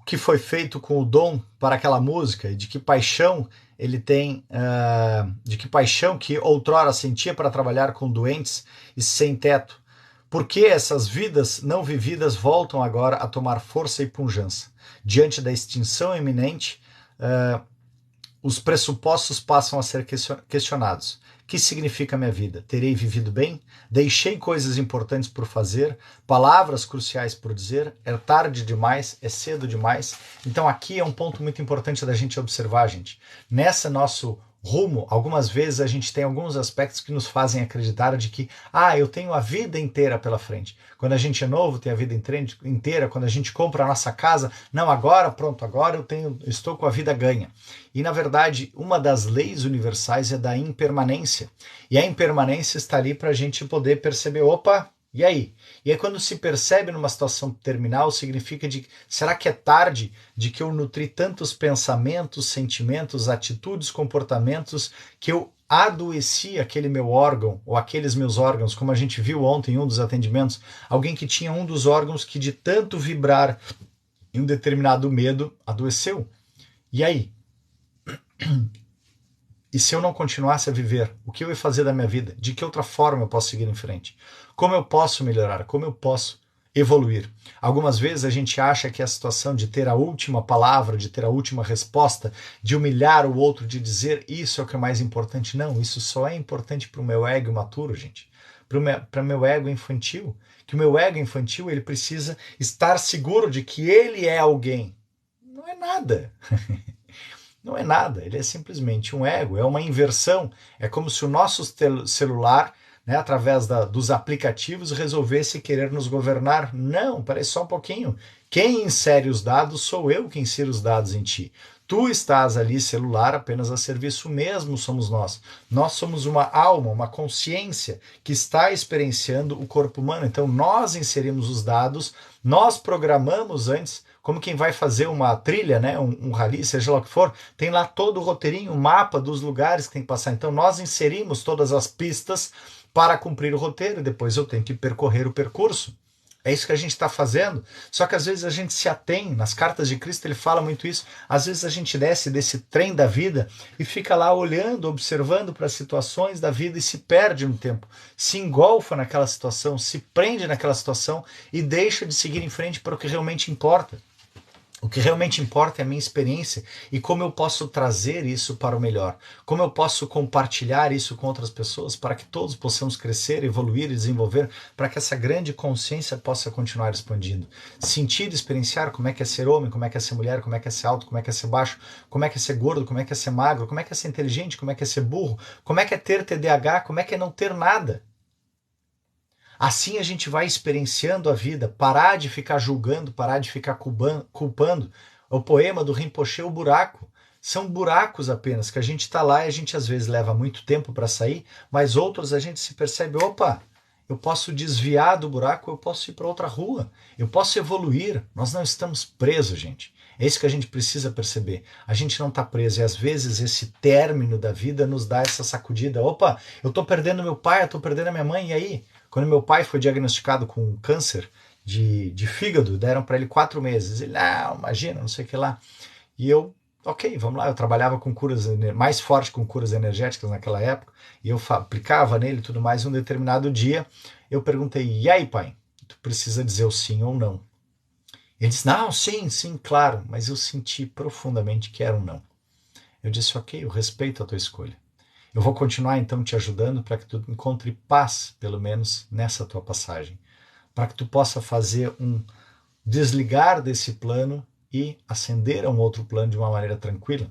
O que foi feito com o dom para aquela música e de que paixão ele tem, de que paixão que outrora sentia para trabalhar com doentes e sem teto. Por que essas vidas não vividas voltam agora a tomar força e pujança? Diante da extinção iminente, os pressupostos passam a ser questionados. O que significa minha vida? Terei vivido bem? Deixei coisas importantes por fazer? Palavras cruciais por dizer? É tarde demais? É cedo demais? Então aqui é um ponto muito importante da gente observar, gente. Nessa nosso rumo, algumas vezes a gente tem alguns aspectos que nos fazem acreditar de que eu tenho a vida inteira pela frente. Quando a gente é novo, tem a vida inteira. Quando a gente compra a nossa casa, não, agora eu estou com a vida ganha. E na verdade, uma das leis universais é da impermanência. E a impermanência está ali para a gente poder perceber, opa, e aí? E aí quando se percebe numa situação terminal, significa será que é tarde de que eu nutri tantos pensamentos, sentimentos, atitudes, comportamentos, que eu adoeci aquele meu órgão, ou aqueles meus órgãos, como a gente viu ontem em um dos atendimentos, alguém que tinha um dos órgãos que de tanto vibrar em um determinado medo, adoeceu. E aí? E se eu não continuasse a viver, o que eu ia fazer da minha vida? De que outra forma eu posso seguir em frente? Como eu posso melhorar? Como eu posso evoluir? Algumas vezes a gente acha que a situação de ter a última palavra, de ter a última resposta, de humilhar o outro, de dizer isso é o que é mais importante. Não, isso só é importante para o meu ego imaturo, gente. Para o meu ego infantil. Que o meu ego infantil ele precisa estar seguro de que ele é alguém. Não é nada. Não é nada, ele é simplesmente um ego, é uma inversão. É como se o nosso celular, né, através dos aplicativos, resolvesse querer nos governar. Não, peraí só um pouquinho. Quem insere os dados sou eu que insiro os dados em ti. Tu estás ali, celular, apenas a serviço mesmo somos nós. Nós somos uma alma, uma consciência que está experienciando o corpo humano. Então nós inserimos os dados, nós programamos antes, como quem vai fazer uma trilha, né, um rally, seja lá o que for, tem lá todo o roteirinho, o mapa dos lugares que tem que passar. Então nós inserimos todas as pistas para cumprir o roteiro e depois eu tenho que percorrer o percurso. É isso que a gente está fazendo, só que às vezes a gente se atém, nas cartas de Cristo ele fala muito isso, às vezes a gente desce desse trem da vida e fica lá olhando, observando para as situações da vida e se perde no tempo, se engolfa naquela situação, se prende naquela situação e deixa de seguir em frente para o que realmente importa. O que realmente importa é a minha experiência e como eu posso trazer isso para o melhor. Como eu posso compartilhar isso com outras pessoas para que todos possamos crescer, evoluir e desenvolver, para que essa grande consciência possa continuar expandindo. Sentir, experienciar como é que é ser homem, como é que é ser mulher, como é que é ser alto, como é que é ser baixo, como é que é ser gordo, como é que é ser magro, como é que é ser inteligente, como é que é ser burro, como é que é ter TDAH, como é que é não ter nada. Assim a gente vai experienciando a vida, parar de ficar julgando, parar de ficar culpando. O poema do Rinpoche, O Buraco. São buracos apenas, que a gente está lá e a gente às vezes leva muito tempo para sair, mas outros a gente se percebe, opa, eu posso desviar do buraco, eu posso ir para outra rua, eu posso evoluir. Nós não estamos presos, gente. É isso que a gente precisa perceber. A gente não está preso e às vezes esse término da vida nos dá essa sacudida. Opa, eu estou perdendo meu pai, eu estou perdendo a minha mãe, e aí? Quando meu pai foi diagnosticado com câncer de fígado, deram para ele 4 meses. Ele, não, imagina, não sei o que lá. E eu, ok, vamos lá. Eu trabalhava com curas, mais forte com curas energéticas naquela época, e eu aplicava nele e tudo mais. Um determinado dia, eu perguntei, e aí, pai? Tu precisa dizer o sim ou não. Ele disse, não, sim, sim, claro, mas eu senti profundamente que era um não. Eu disse, ok, eu respeito a tua escolha. Eu vou continuar então te ajudando para que tu encontre paz, pelo menos nessa tua passagem, para que tu possa fazer um desligar desse plano e ascender a um outro plano de uma maneira tranquila.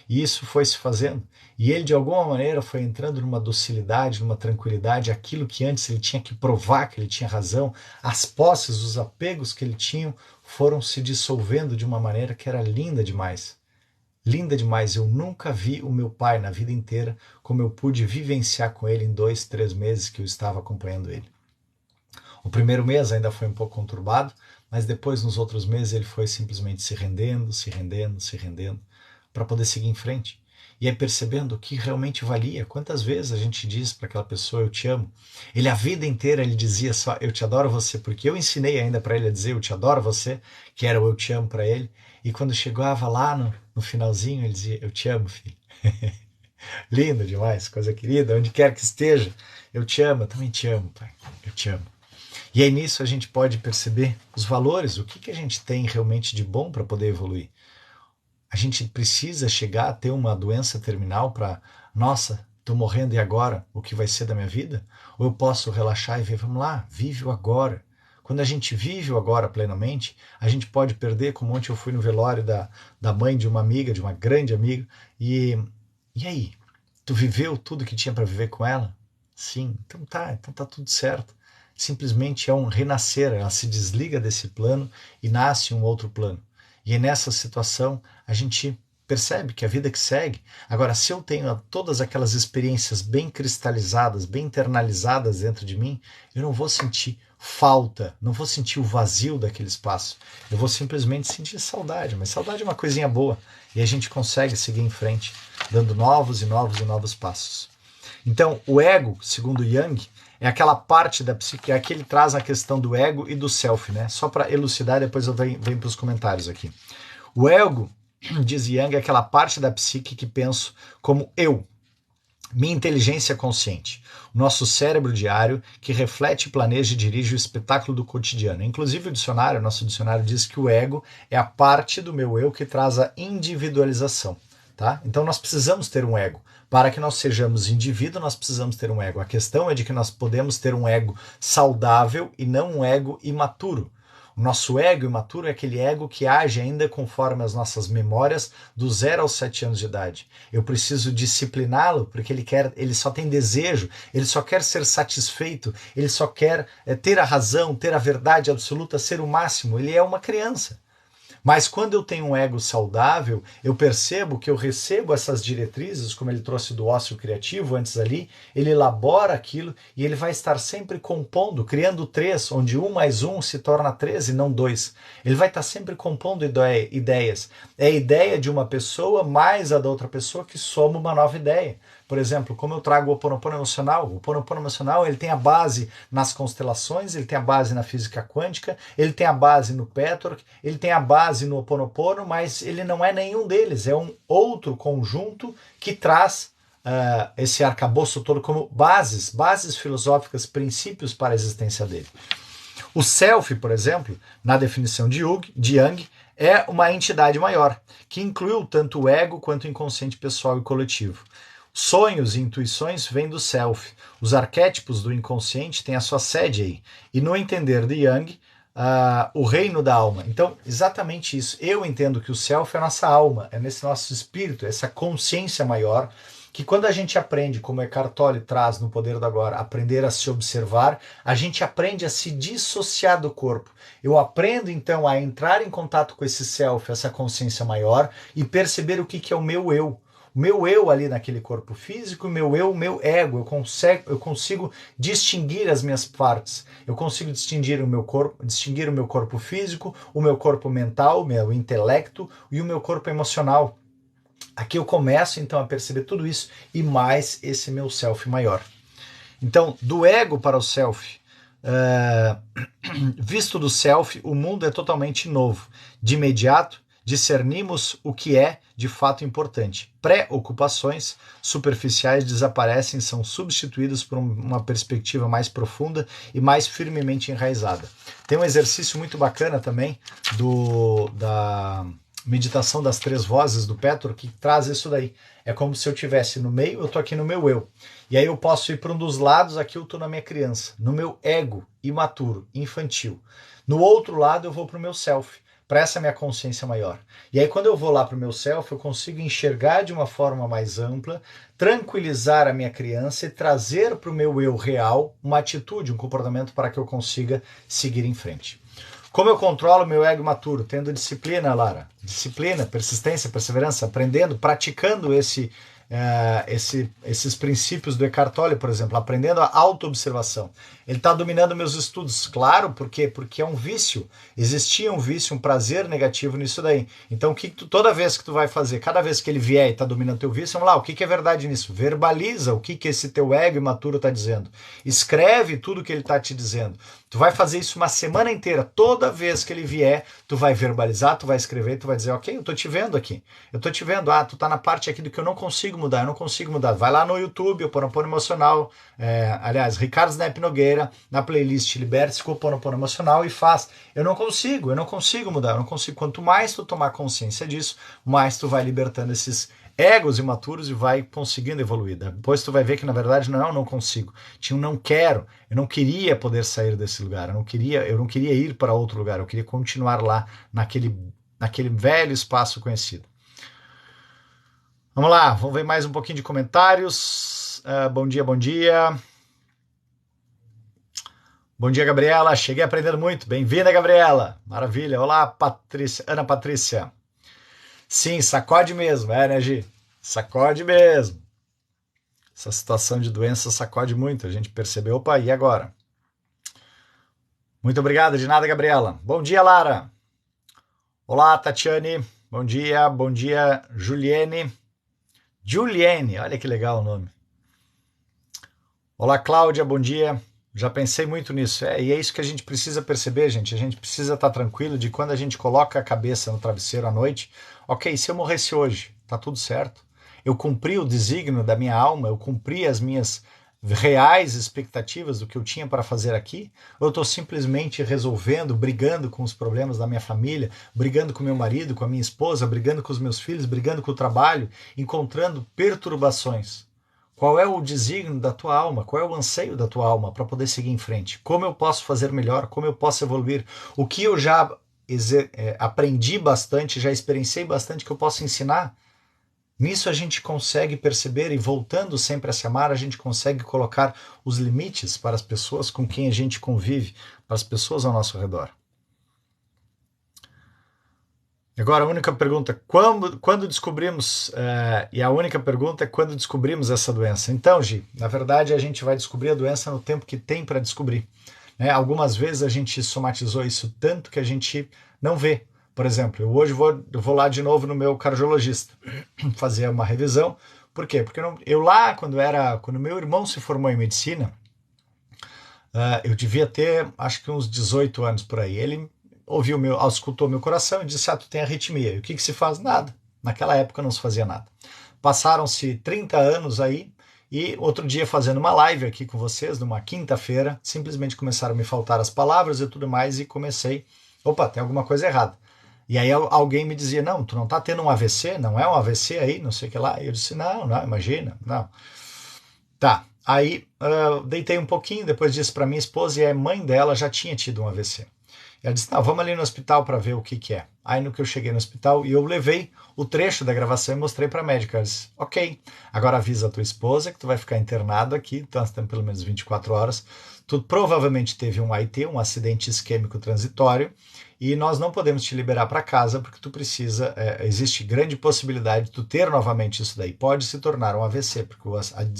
E isso foi se fazendo. E ele, de alguma maneira, foi entrando numa docilidade, numa tranquilidade, aquilo que antes ele tinha que provar que ele tinha razão, as posses, os apegos que ele tinha foram se dissolvendo de uma maneira que era linda demais. Linda demais, eu nunca vi o meu pai na vida inteira como eu pude vivenciar com ele em 2, 3 meses que eu estava acompanhando ele. O primeiro mês ainda foi um pouco conturbado, mas depois nos outros meses ele foi simplesmente se rendendo, para poder seguir em frente. E aí percebendo o que realmente valia. Quantas vezes a gente diz para aquela pessoa, eu te amo. Ele a vida inteira ele dizia só, eu te adoro você, porque eu ensinei ainda para ele a dizer, eu te adoro você, que era o eu te amo para ele. E quando chegava lá no finalzinho, ele dizia, eu te amo, filho. Lindo demais, coisa querida, onde quer que esteja, eu te amo, eu também te amo, pai, eu te amo. E aí nisso a gente pode perceber os valores, o que a gente tem realmente de bom para poder evoluir. A gente precisa chegar a ter uma doença terminal para, nossa, estou morrendo e agora? O que vai ser da minha vida? Ou eu posso relaxar e ver, vamos lá, vive o agora. Quando a gente vive o agora plenamente, a gente pode perder, como ontem eu fui no velório da mãe de uma amiga, de uma grande amiga, e aí? Tu viveu tudo que tinha para viver com ela? Sim, então tá tudo certo. Simplesmente é um renascer, ela se desliga desse plano e nasce um outro plano. E é nessa situação a gente percebe que a vida que segue. Agora, se eu tenho todas aquelas experiências bem cristalizadas, bem internalizadas dentro de mim, eu não vou sentir falta, não vou sentir o vazio daquele espaço. Eu vou simplesmente sentir saudade, mas saudade é uma coisinha boa. E a gente consegue seguir em frente, dando novos e novos passos. Então, o ego, segundo Jung, é aquela parte da psique, aqui ele traz a questão do ego e do self, né? Só para elucidar, depois eu venho para os comentários aqui. O ego, diz Jung, é aquela parte da psique que penso como eu. Minha inteligência consciente, o nosso cérebro diário que reflete, planeja e dirige o espetáculo do cotidiano. Inclusive o dicionário, nosso dicionário diz que o ego é a parte do meu eu que traz a individualização. Tá? Então nós precisamos ter um ego. Para que nós sejamos indivíduo, nós precisamos ter um ego. A questão é de que nós podemos ter um ego saudável e não um ego imaturo. O nosso ego imaturo é aquele ego que age ainda conforme as nossas memórias do 0 aos 7 anos de idade. Eu preciso discipliná-lo porque ele só tem desejo, ele só quer ser satisfeito, ele só quer ter a razão, ter a verdade absoluta, ser o máximo. Ele é uma criança. Mas quando eu tenho um ego saudável, eu percebo que eu recebo essas diretrizes, como ele trouxe do ócio criativo antes ali, ele elabora aquilo e ele vai estar sempre compondo, criando 3, onde 1 mais 1 se torna 3 e não 2. Ele vai estar sempre compondo ideias. É a ideia de uma pessoa mais a da outra pessoa que soma uma nova ideia. Por exemplo, como eu trago o Ho Oponopono emocional, o Ho Oponopono emocional ele tem a base nas constelações, ele tem a base na física quântica, ele tem a base no Petork, ele tem a base no Ho Oponopono, mas ele não é nenhum deles, é um outro conjunto que traz esse arcabouço todo como bases filosóficas, princípios para a existência dele. O Self, por exemplo, na definição de Jung, é uma entidade maior, que incluiu tanto o ego quanto o inconsciente pessoal e coletivo. Sonhos e intuições vêm do self. Os arquétipos do inconsciente têm a sua sede aí. E no entender de Jung, o reino da alma. Então, exatamente isso. Eu entendo que o self é a nossa alma, é nesse nosso espírito, essa consciência maior, que quando a gente aprende, como Eckhart Tolle traz no Poder do Agora, aprender a se observar, a gente aprende a se dissociar do corpo. Eu aprendo, então, a entrar em contato com esse self, essa consciência maior, e perceber o que é o meu eu. O meu eu ali naquele corpo físico, o meu ego, eu consigo distinguir as minhas partes. Eu consigo distinguir o meu corpo físico, o meu corpo mental, o meu intelecto e o meu corpo emocional. Aqui eu começo então a perceber tudo isso e mais esse meu self maior. Então, do ego para o self, visto do self, o mundo é totalmente novo. De imediato, discernimos o que é de fato importante. Preocupações superficiais desaparecem e são substituídas por uma perspectiva mais profunda e mais firmemente enraizada. Tem um exercício muito bacana também da meditação das 3 vozes do Petork que traz isso daí. É como se eu estivesse no meio, eu estou aqui no meu eu. E aí eu posso ir para um dos lados, aqui eu estou na minha criança, no meu ego imaturo, infantil. No outro lado eu vou para o meu self, para essa minha consciência maior. E aí quando eu vou lá para o meu self, eu consigo enxergar de uma forma mais ampla, tranquilizar a minha criança e trazer para o meu eu real uma atitude, um comportamento para que eu consiga seguir em frente. Como eu controlo meu ego imaturo? Tendo disciplina, Lara. Disciplina, persistência, perseverança, aprendendo, praticando esses princípios do Eckhart Tolle, por exemplo, aprendendo a auto-observação. Ele está dominando meus estudos, claro, por quê? Porque é um vício. Existia um vício, um prazer negativo nisso daí. Então, toda vez que tu vai fazer, cada vez que ele vier e está dominando teu vício, vamos lá, o que é verdade nisso? Verbaliza o que esse teu ego imaturo está dizendo. Escreve tudo que ele está te dizendo. Tu vai fazer isso uma semana inteira. Toda vez que ele vier, tu vai verbalizar, tu vai escrever, tu vai dizer, ok, eu tô te vendo aqui. Eu tô te vendo. Tu tá na parte aqui do que eu não consigo mudar, eu não consigo mudar. Vai lá no YouTube, o Ho Oponopono Emocional. Aliás, Ricardo Snap Nogueira, na playlist Liberte-se com o Ho Oponopono Emocional e faz. Eu não consigo mudar, eu não consigo. Quanto mais tu tomar consciência disso, mais tu vai libertando esses egos imaturos e vai conseguindo evoluir. Depois tu vai ver que na verdade não é eu não consigo, tinha um não quero, eu não queria poder sair desse lugar, eu não queria ir para outro lugar, eu queria continuar lá naquele velho espaço conhecido. Vamos lá, vamos ver mais um pouquinho de comentários. Bom dia, bom dia. Bom dia, Gabriela, cheguei aprendendo muito, bem-vinda, Gabriela, maravilha. Olá, Patrícia, Ana Patrícia. Sim, sacode mesmo, né, Gi? Sacode mesmo. Essa situação de doença sacode muito, a gente percebeu, opa, e agora? Muito obrigado, de nada, Gabriela. Bom dia, Lara. Olá, Tatiane. Bom dia, Juliene. Juliene, olha que legal o nome. Olá, Cláudia, bom dia. Já pensei muito nisso. E é isso que a gente precisa perceber, gente. A gente precisa estar tranquilo de quando a gente coloca a cabeça no travesseiro à noite. Ok, se eu morresse hoje, tá tudo certo. eu cumpri o desígnio da minha alma, eu cumpri as minhas reais expectativas do que eu tinha para fazer aqui, ou eu estou simplesmente resolvendo, brigando com os problemas da minha família, brigando com meu marido, com a minha esposa, brigando com os meus filhos, brigando com o trabalho, encontrando perturbações. Qual é o desígnio da tua alma? Qual é o anseio da tua alma para poder seguir em frente? Como eu posso fazer melhor? Como eu posso evoluir? O que eu já aprendi bastante, já experienciei bastante que eu posso ensinar? Nisso a gente consegue perceber, e voltando sempre a se amar, a gente consegue colocar os limites para as pessoas com quem a gente convive, para as pessoas ao nosso redor. Agora a única pergunta, quando descobrimos, e a única pergunta é quando descobrimos essa doença. Então, Gi, na verdade a gente vai descobrir a doença no tempo que tem para descobrir. Né? Algumas vezes a gente somatizou isso tanto que a gente não vê. Por exemplo, eu hoje vou lá de novo no meu cardiologista fazer uma revisão. Por quê? Porque eu lá, quando meu irmão se formou em medicina, eu devia ter, acho que uns 18 anos por aí. Ele auscultou meu coração e disse, tu tem arritmia. E o que se faz? Nada. Naquela época não se fazia nada. Passaram-se 30 anos aí, e outro dia fazendo uma live aqui com vocês, numa quinta-feira, simplesmente começaram a me faltar as palavras e tudo mais, e comecei, tem alguma coisa errada. E aí alguém me dizia, não, tu não tá tendo um AVC? Não é um AVC aí? Não sei o que lá. E eu disse, não, imagina, não. Tá, aí deitei um pouquinho, depois disse para minha esposa, e a mãe dela já tinha tido um AVC. Ela disse, não, vamos ali no hospital para ver o que é. Aí no que eu cheguei no hospital, e eu levei o trecho da gravação e mostrei para a médica. Ela disse, ok, agora avisa a tua esposa que tu vai ficar internado aqui, então nós temos pelo menos 24 horas. Tu provavelmente teve um AIT, um acidente isquêmico transitório, e nós não podemos te liberar para casa porque tu precisa, existe grande possibilidade de tu ter novamente isso daí. Pode se tornar um AVC, porque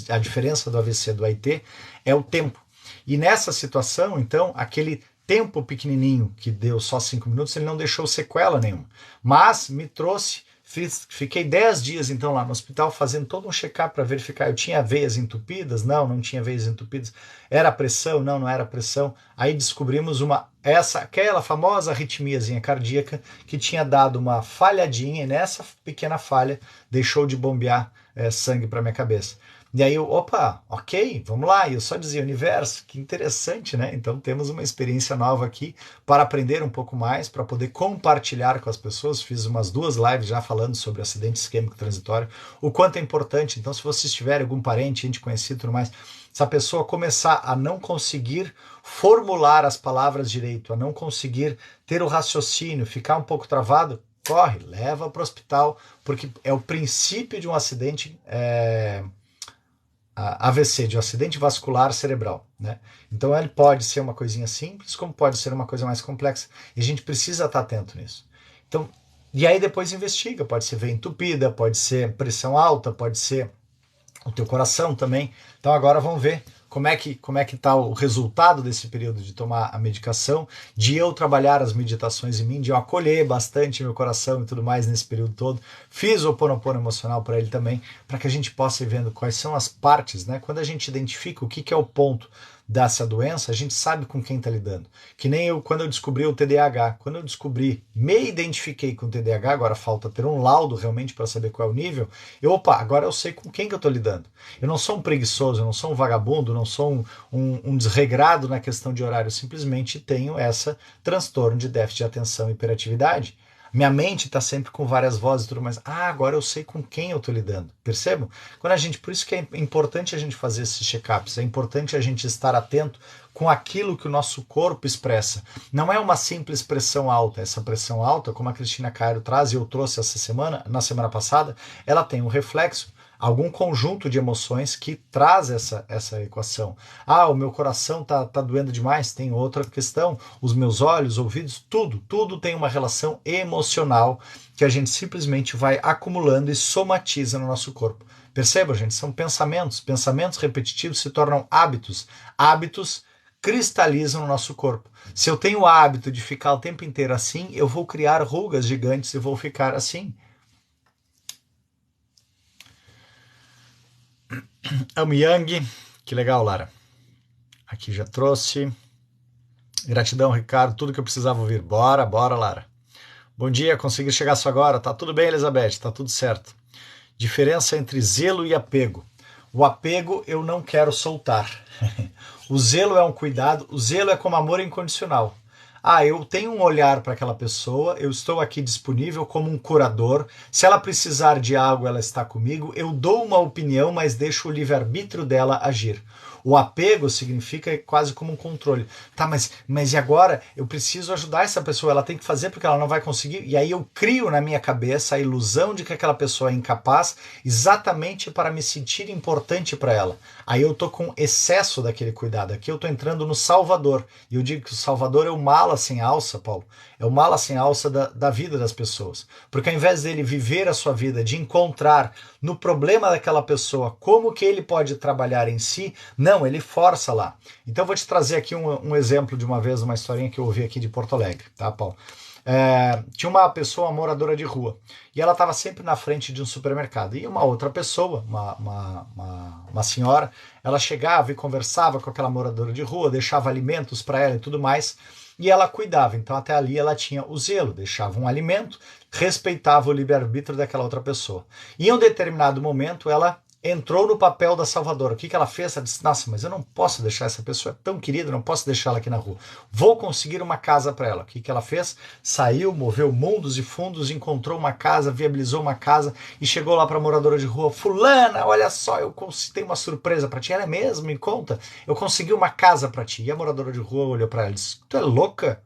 a diferença do AVC e do AIT é o tempo. E nessa situação, então, aquele tempo pequenininho, que deu só 5 minutos, ele não deixou sequela nenhuma. Mas me trouxe, fiquei 10 dias então lá no hospital fazendo todo um check-up para verificar. Eu tinha veias entupidas? Não tinha veias entupidas. Era pressão? Não era pressão. Aí descobrimos aquela famosa arritmiazinha cardíaca que tinha dado uma falhadinha, e nessa pequena falha deixou de bombear sangue para minha cabeça. E aí ok, vamos lá. E eu só dizia, universo, que interessante, né? Então temos uma experiência nova aqui para aprender um pouco mais, para poder compartilhar com as pessoas. Fiz umas 2 lives já falando sobre acidente isquêmico transitório, o quanto é importante. Então, se vocês tiverem algum parente, ente conhecido e tudo mais, se a pessoa começar a não conseguir formular as palavras direito, a não conseguir ter o raciocínio, ficar um pouco travado, corre, leva para o hospital, porque é o princípio de um acidente AVC, de um acidente vascular cerebral, né? Então ele pode ser uma coisinha simples, como pode ser uma coisa mais complexa, e a gente precisa estar atento nisso. Então, e aí depois investiga, pode ser veia entupida, pode ser pressão alta, pode ser o teu coração também. Então agora vamos ver como é que está o resultado desse período de tomar a medicação, de eu trabalhar as meditações em mim, de eu acolher bastante meu coração e tudo mais nesse período todo. Fiz o Ho'oponopono emocional para ele também, para que a gente possa ir vendo quais são as partes, né? Quando a gente identifica o que é o ponto dessa doença, a gente sabe com quem está lidando. Que nem eu, quando eu descobri o TDAH. Quando eu me identifiquei com o TDAH, agora falta ter um laudo realmente para saber qual é o nível, agora eu sei com quem que eu estou lidando. Eu não sou um preguiçoso, eu não sou um vagabundo, não sou um desregrado na questão de horário, eu simplesmente tenho esse transtorno de déficit de atenção e hiperatividade. Minha mente está sempre com várias vozes e tudo mais. Agora eu sei com quem eu estou lidando. Percebam? Por isso que é importante a gente fazer esses check-ups. É importante a gente estar atento com aquilo que o nosso corpo expressa. Não é uma simples pressão alta. Essa pressão alta, como a Cristina Cairo traz e eu trouxe na semana passada, ela tem um reflexo, algum conjunto de emoções que traz essa equação. O meu coração tá doendo demais, tem outra questão, os meus olhos, ouvidos, tudo tem uma relação emocional que a gente simplesmente vai acumulando e somatiza no nosso corpo. Perceba, gente, são pensamentos repetitivos se tornam hábitos cristalizam no nosso corpo. Se eu tenho o hábito de ficar o tempo inteiro assim, eu vou criar rugas gigantes e vou ficar assim. Amo Yang, que legal, Lara. Aqui já trouxe. Gratidão, Ricardo, tudo que eu precisava ouvir. Bora, Lara. Bom dia, consegui chegar só agora. Tá tudo bem, Elizabeth, tá tudo certo. Diferença entre zelo e apego. O apego eu não quero soltar. O zelo é um cuidado, o zelo é como amor incondicional. Eu tenho um olhar para aquela pessoa, eu estou aqui disponível como um curador. Se ela precisar de algo, ela está comigo. Eu dou uma opinião, mas deixo o livre-arbítrio dela agir. O apego significa quase como um controle. Tá, mas e agora? Eu preciso ajudar essa pessoa, ela tem que fazer porque ela não vai conseguir. E aí eu crio na minha cabeça a ilusão de que aquela pessoa é incapaz exatamente para me sentir importante para ela. Aí eu tô com excesso daquele cuidado. Aqui eu tô entrando no Salvador. E eu digo que o Salvador é o mala sem alça, Paulo. É o mala sem alça da vida das pessoas. Porque ao invés dele viver a sua vida, de encontrar no problema daquela pessoa como que ele pode trabalhar em si, não, ele força lá. Então eu vou te trazer aqui um exemplo de uma vez, uma historinha que eu ouvi aqui de Porto Alegre, tá, Paulo? Tinha uma pessoa, uma moradora de rua, e ela estava sempre na frente de um supermercado. E uma outra pessoa, uma senhora, ela chegava e conversava com aquela moradora de rua, deixava alimentos para ela e tudo mais, e ela cuidava. Então até ali ela tinha o zelo, deixava um alimento, respeitava o livre-arbítrio daquela outra pessoa. E em um determinado momento ela entrou no papel da salvadora. O que ela fez? Ela disse, nossa, mas eu não posso deixar essa pessoa tão querida, não posso deixá-la aqui na rua. Vou conseguir uma casa para ela. O que ela fez? Saiu, moveu mundos e fundos, encontrou uma casa, viabilizou uma casa e chegou lá para a moradora de rua. Fulana, olha só, eu tenho uma surpresa para ti. Ela é mesmo? Me conta. Eu consegui uma casa para ti. E a moradora de rua olhou para ela e disse, tu é louca?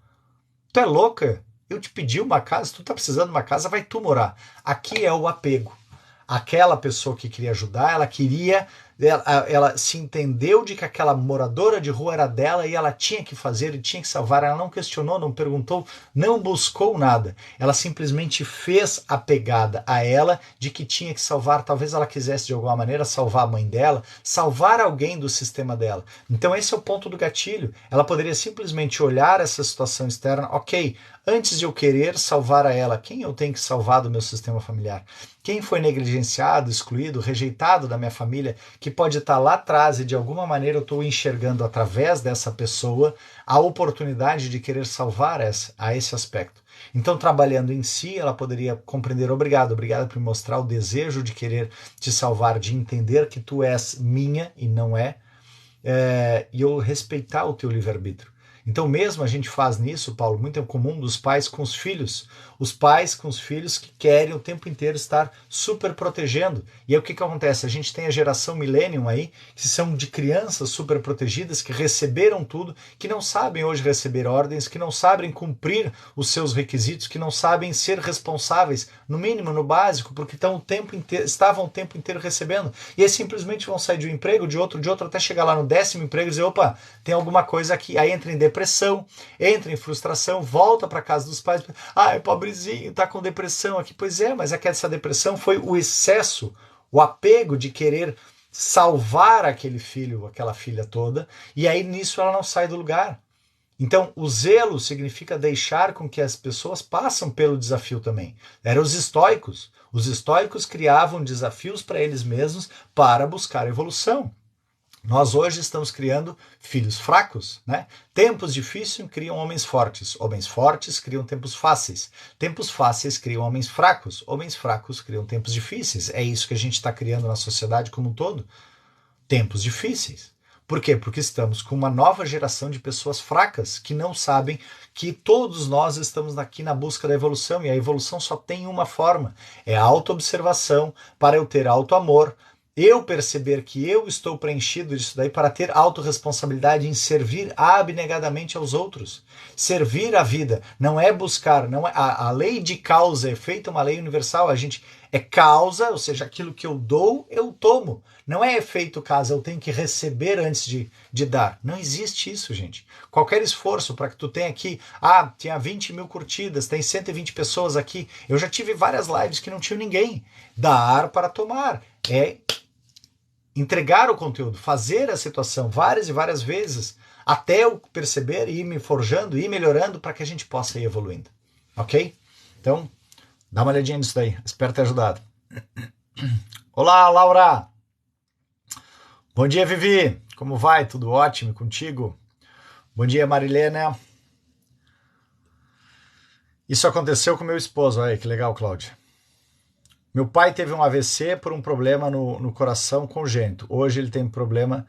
Tu é louca? Eu te pedi uma casa, tu tá precisando de uma casa, vai tu morar. Aqui é o apego. Aquela pessoa que queria ajudar, ela se entendeu de que aquela moradora de rua era dela e ela tinha que fazer e tinha que salvar. Ela não questionou, não perguntou, não buscou nada. Ela simplesmente fez a pegada a ela de que tinha que salvar. Talvez ela quisesse de alguma maneira salvar a mãe dela, salvar alguém do sistema dela. Então esse é o ponto do gatilho. Ela poderia simplesmente olhar essa situação externa, ok, antes de eu querer salvar a ela, quem eu tenho que salvar do meu sistema familiar? Quem foi negligenciado, excluído, rejeitado da minha família, que pode estar lá atrás e de alguma maneira eu estou enxergando através dessa pessoa a oportunidade de querer salvar a esse aspecto. Então, trabalhando em si, ela poderia compreender, obrigado por me mostrar o desejo de querer te salvar, de entender que tu és minha e não e eu respeitar o teu livre-arbítrio. Então mesmo a gente faz nisso, Paulo, muito é comum dos pais com os filhos. Os pais com os filhos que querem o tempo inteiro estar super protegendo. E aí o que acontece? A gente tem a geração millennium aí, que são de crianças super protegidas, que receberam tudo, que não sabem hoje receber ordens, que não sabem cumprir os seus requisitos, que não sabem ser responsáveis, no mínimo, no básico, porque estavam o tempo inteiro recebendo. E aí simplesmente vão sair de um emprego, de outro, até chegar lá no 10º emprego e dizer, opa, tem alguma coisa aqui. Aí entra em depressão, entra em frustração, volta para casa dos pais, pobrezinho, tá com depressão aqui. Pois é, mas essa depressão foi o excesso, o apego de querer salvar aquele filho, aquela filha toda, e aí nisso ela não sai do lugar. Então, o zelo significa deixar com que as pessoas passem pelo desafio também. Eram os estoicos. Os estoicos criavam desafios para eles mesmos para buscar evolução. Nós hoje estamos criando filhos fracos, né? Tempos difíceis criam homens fortes criam tempos fáceis criam homens fracos criam tempos difíceis. É isso que a gente está criando na sociedade como um todo, tempos difíceis. Por quê? Porque estamos com uma nova geração de pessoas fracas que não sabem que todos nós estamos aqui na busca da evolução e a evolução só tem uma forma, é a autoobservação para eu ter auto-amor, eu perceber que eu estou preenchido disso daí para ter autorresponsabilidade em servir abnegadamente aos outros. Servir a vida não é buscar, não é a lei de causa e efeito é uma lei universal, a gente é causa, ou seja, aquilo que eu dou, eu tomo. Não é efeito causa, eu tenho que receber antes de dar. Não existe isso, gente. Qualquer esforço para que tu tenha aqui, tinha 20 mil curtidas, tem 120 pessoas aqui. Eu já tive várias lives que não tinha ninguém. Dar para tomar. É entregar o conteúdo, fazer a situação várias e várias vezes, até eu perceber e ir me forjando, ir melhorando para que a gente possa ir evoluindo. Ok? Então, dá uma olhadinha nisso daí. Espero ter ajudado. Olá, Laura! Bom dia, Vivi! Como vai? Tudo ótimo contigo? Bom dia, Marilena. Isso aconteceu com meu esposo. Olha que legal, Cláudia. Meu pai teve um AVC por um problema no coração congênito. Hoje ele tem problema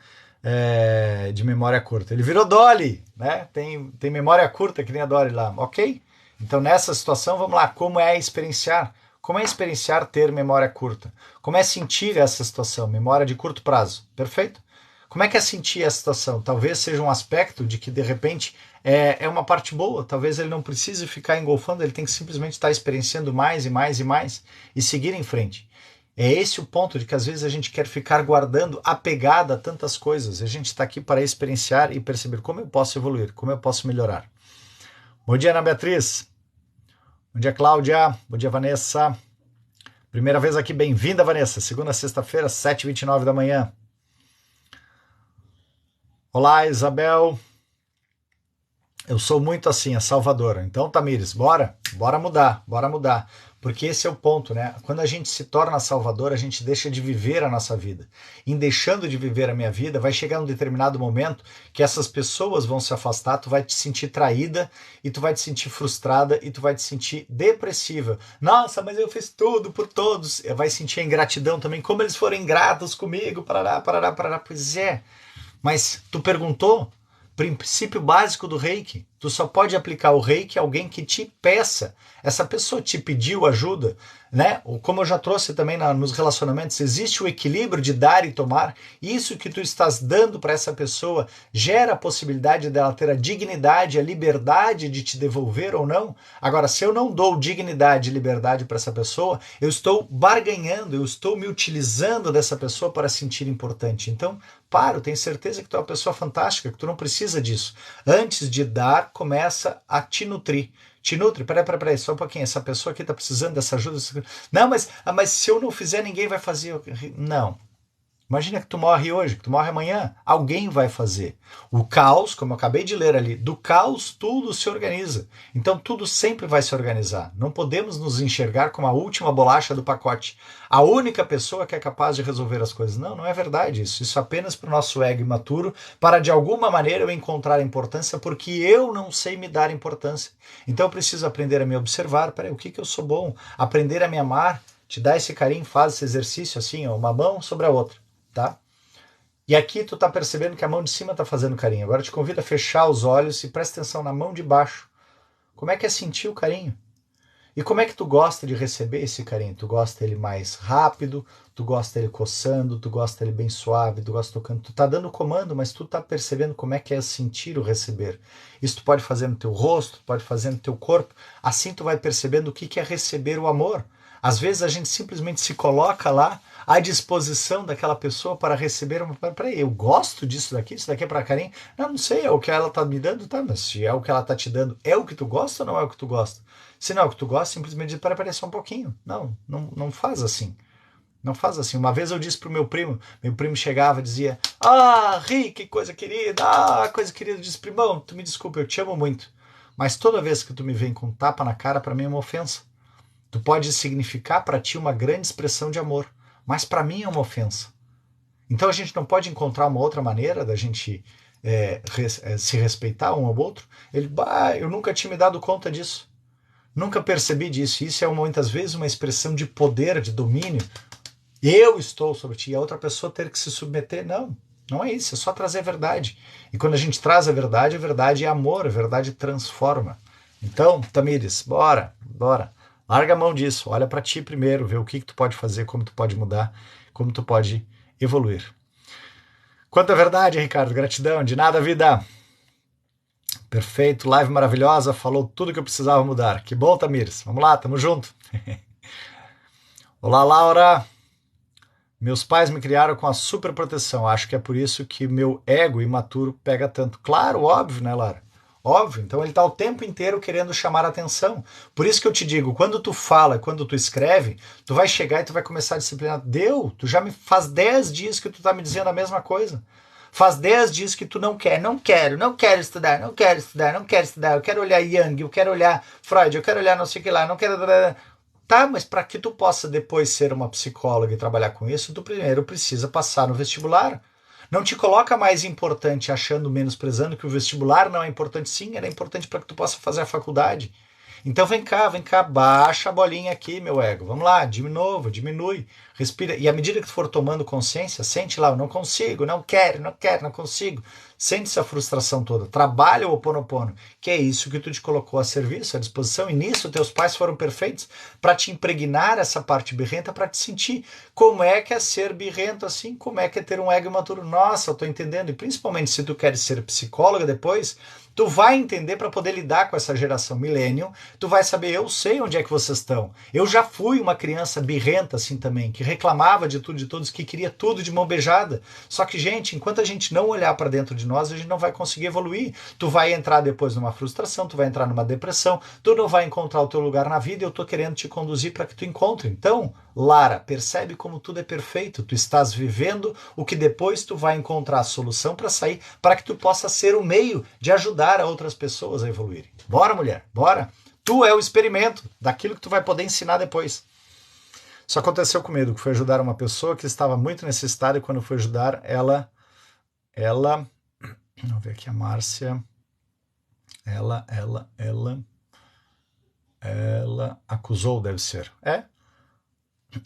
de memória curta. Ele virou Dolly, né? Tem memória curta, que nem a Dolly lá. Ok? Então, nessa situação, vamos lá. Como é experienciar? Como é experienciar ter memória curta? Como é sentir essa situação? Memória de curto prazo. Perfeito? Como é que é sentir essa situação? Talvez seja um aspecto de que, de repente, é uma parte boa. Talvez ele não precise ficar engolfando, ele tem que simplesmente estar experienciando mais e mais e mais e seguir em frente. É esse o ponto de que às vezes a gente quer ficar guardando apegado a tantas coisas. A gente está aqui para experienciar e perceber como eu posso evoluir, como eu posso melhorar. Bom dia, Ana Beatriz. Bom dia, Cláudia. Bom dia, Vanessa. Primeira vez aqui, bem-vinda, Vanessa. Segunda a sexta-feira, 7h29 da manhã. Olá, Isabel. Eu sou muito assim, a salvadora. Então, Tamires, bora mudar. Porque esse é o ponto, né? Quando a gente se torna salvador, a gente deixa de viver a nossa vida. Em deixando de viver a minha vida, vai chegar um determinado momento que essas pessoas vão se afastar, tu vai te sentir traída, e tu vai te sentir frustrada, e tu vai te sentir depressiva. Nossa, mas eu fiz tudo por todos. Vai sentir a ingratidão também, como eles foram ingratos comigo, parará. Pois é, mas tu perguntou? Princípio básico do Reiki. Tu só pode aplicar o Reiki a alguém que te peça. Essa pessoa te pediu ajuda, né? Como eu já trouxe também nos relacionamentos, existe o equilíbrio de dar e tomar. Isso que tu estás dando para essa pessoa gera a possibilidade dela ter a dignidade, a liberdade de te devolver ou não. Agora, se eu não dou dignidade e liberdade para essa pessoa, eu estou barganhando, eu estou me utilizando dessa pessoa para sentir importante. Então, eu tenho certeza que tu é uma pessoa fantástica, que tu não precisa disso. Antes de dar, começa a te nutrir. Te nutre, peraí, só um pouquinho, essa pessoa aqui está precisando dessa ajuda. Não, mas se eu não fizer, ninguém vai fazer. Não. Imagina que tu morre hoje, que tu morre amanhã. Alguém vai fazer. O caos, como eu acabei de ler ali, do caos tudo se organiza. Então tudo sempre vai se organizar. Não podemos nos enxergar como a última bolacha do pacote. A única pessoa que é capaz de resolver as coisas. Não é verdade isso. Isso é apenas para o nosso ego imaturo, para de alguma maneira eu encontrar importância, porque eu não sei me dar importância. Então eu preciso aprender a me observar. Peraí, o que eu sou bom? Aprender a me amar, te dar esse carinho, faz esse exercício assim, ó, uma mão sobre a outra. Tá? E aqui tu tá percebendo que a mão de cima tá fazendo carinho. Agora eu te convido a fechar os olhos e presta atenção na mão de baixo. Como é que é sentir o carinho? E como é que tu gosta de receber esse carinho? Tu gosta ele mais rápido, tu gosta ele coçando, tu gosta ele bem suave, tu gosta tocando. Tu tá dando comando, mas tu tá percebendo como é que é sentir o receber. Isso tu pode fazer no teu rosto, tu pode fazer no teu corpo. Assim tu vai percebendo o que é receber o amor. Às vezes a gente simplesmente se coloca lá à disposição daquela pessoa para receber uma... Peraí, eu gosto disso daqui? Isso daqui é para carinho? Não sei, é o que ela tá me dando, tá? Mas se é o que ela tá te dando, é o que tu gosta ou não é o que tu gosta? Se não é o que tu gosta, simplesmente diz, peraí, só um pouquinho. Não faz assim. Não faz assim. Uma vez eu disse pro meu primo chegava e dizia, Ri, que coisa querida, coisa querida. Eu disse, primão, tu me desculpa, eu te amo muito. Mas toda vez que tu me vem com um tapa na cara, para mim é uma ofensa. Tu pode significar para ti uma grande expressão de amor, mas para mim é uma ofensa. Então a gente não pode encontrar uma outra maneira da gente se respeitar um ao outro? Eu nunca tinha me dado conta disso. Nunca percebi disso. Isso é muitas vezes uma expressão de poder, de domínio. Eu estou sobre ti, e a outra pessoa ter que se submeter. Não é isso, é só trazer a verdade. E quando a gente traz a verdade é amor, a verdade transforma. Então, Tamires, bora. Larga a mão disso, olha para ti primeiro, vê o que tu pode fazer, como tu pode mudar, como tu pode evoluir. Quanto à verdade, Ricardo, gratidão, de nada, vida. Perfeito, live maravilhosa, falou tudo que eu precisava mudar. Que bom, Tamires, vamos lá, tamo junto. Olá, Laura. Meus pais me criaram com a super proteção, acho que é por isso que meu ego imaturo pega tanto. Claro, óbvio, né, Laura? Óbvio, então ele está o tempo inteiro querendo chamar a atenção. Por isso que eu te digo, quando tu fala, quando tu escreve, tu vai chegar e tu vai começar a disciplinar. Tu já me faz 10 dias que tu está me dizendo a mesma coisa. Faz 10 dias que tu não quero estudar, não quero estudar, eu quero olhar Jung, eu quero olhar Freud, eu quero olhar não sei o que lá, não quero... Tá, mas para que tu possa depois ser uma psicóloga e trabalhar com isso, tu primeiro precisa passar no vestibular. Não te coloca mais importante achando, menosprezando que o vestibular não é importante. Sim, ele é importante para que tu possa fazer a faculdade. Então vem cá, baixa a bolinha aqui, meu ego. Vamos lá, diminui, respira. E à medida que tu for tomando consciência, sente lá, eu não consigo, não quero, não consigo. Sente essa frustração toda. Trabalha o Ho Oponopono, que é isso que tu te colocou a serviço, à disposição. E nisso teus pais foram perfeitos para te impregnar essa parte birrenta, para te sentir como é que é ser birrento assim, como é que é ter um ego imaturo. Nossa, eu tô entendendo. E principalmente se tu queres ser psicóloga depois, tu vai entender para poder lidar com essa geração millennium, tu vai saber, eu sei onde é que vocês estão. Eu já fui uma criança birrenta assim também, que reclamava de tudo, de todos, que queria tudo de mão beijada. Só que, gente, enquanto a gente não olhar para dentro de nós, a gente não vai conseguir evoluir. Tu vai entrar depois numa frustração, tu vai entrar numa depressão, tu não vai encontrar o teu lugar na vida e eu tô querendo te conduzir para que tu encontre. Então, Lara, percebe como tudo é perfeito. Tu estás vivendo o que depois tu vai encontrar a solução para sair, para que tu possa ser o meio de ajudar a outras pessoas a evoluírem. Bora, mulher, bora. Tu é o experimento daquilo que tu vai poder ensinar depois. Isso aconteceu comigo, que foi ajudar uma pessoa que estava muito necessitada e quando foi ajudar, ela, vamos ver aqui a Márcia, ela acusou, deve ser.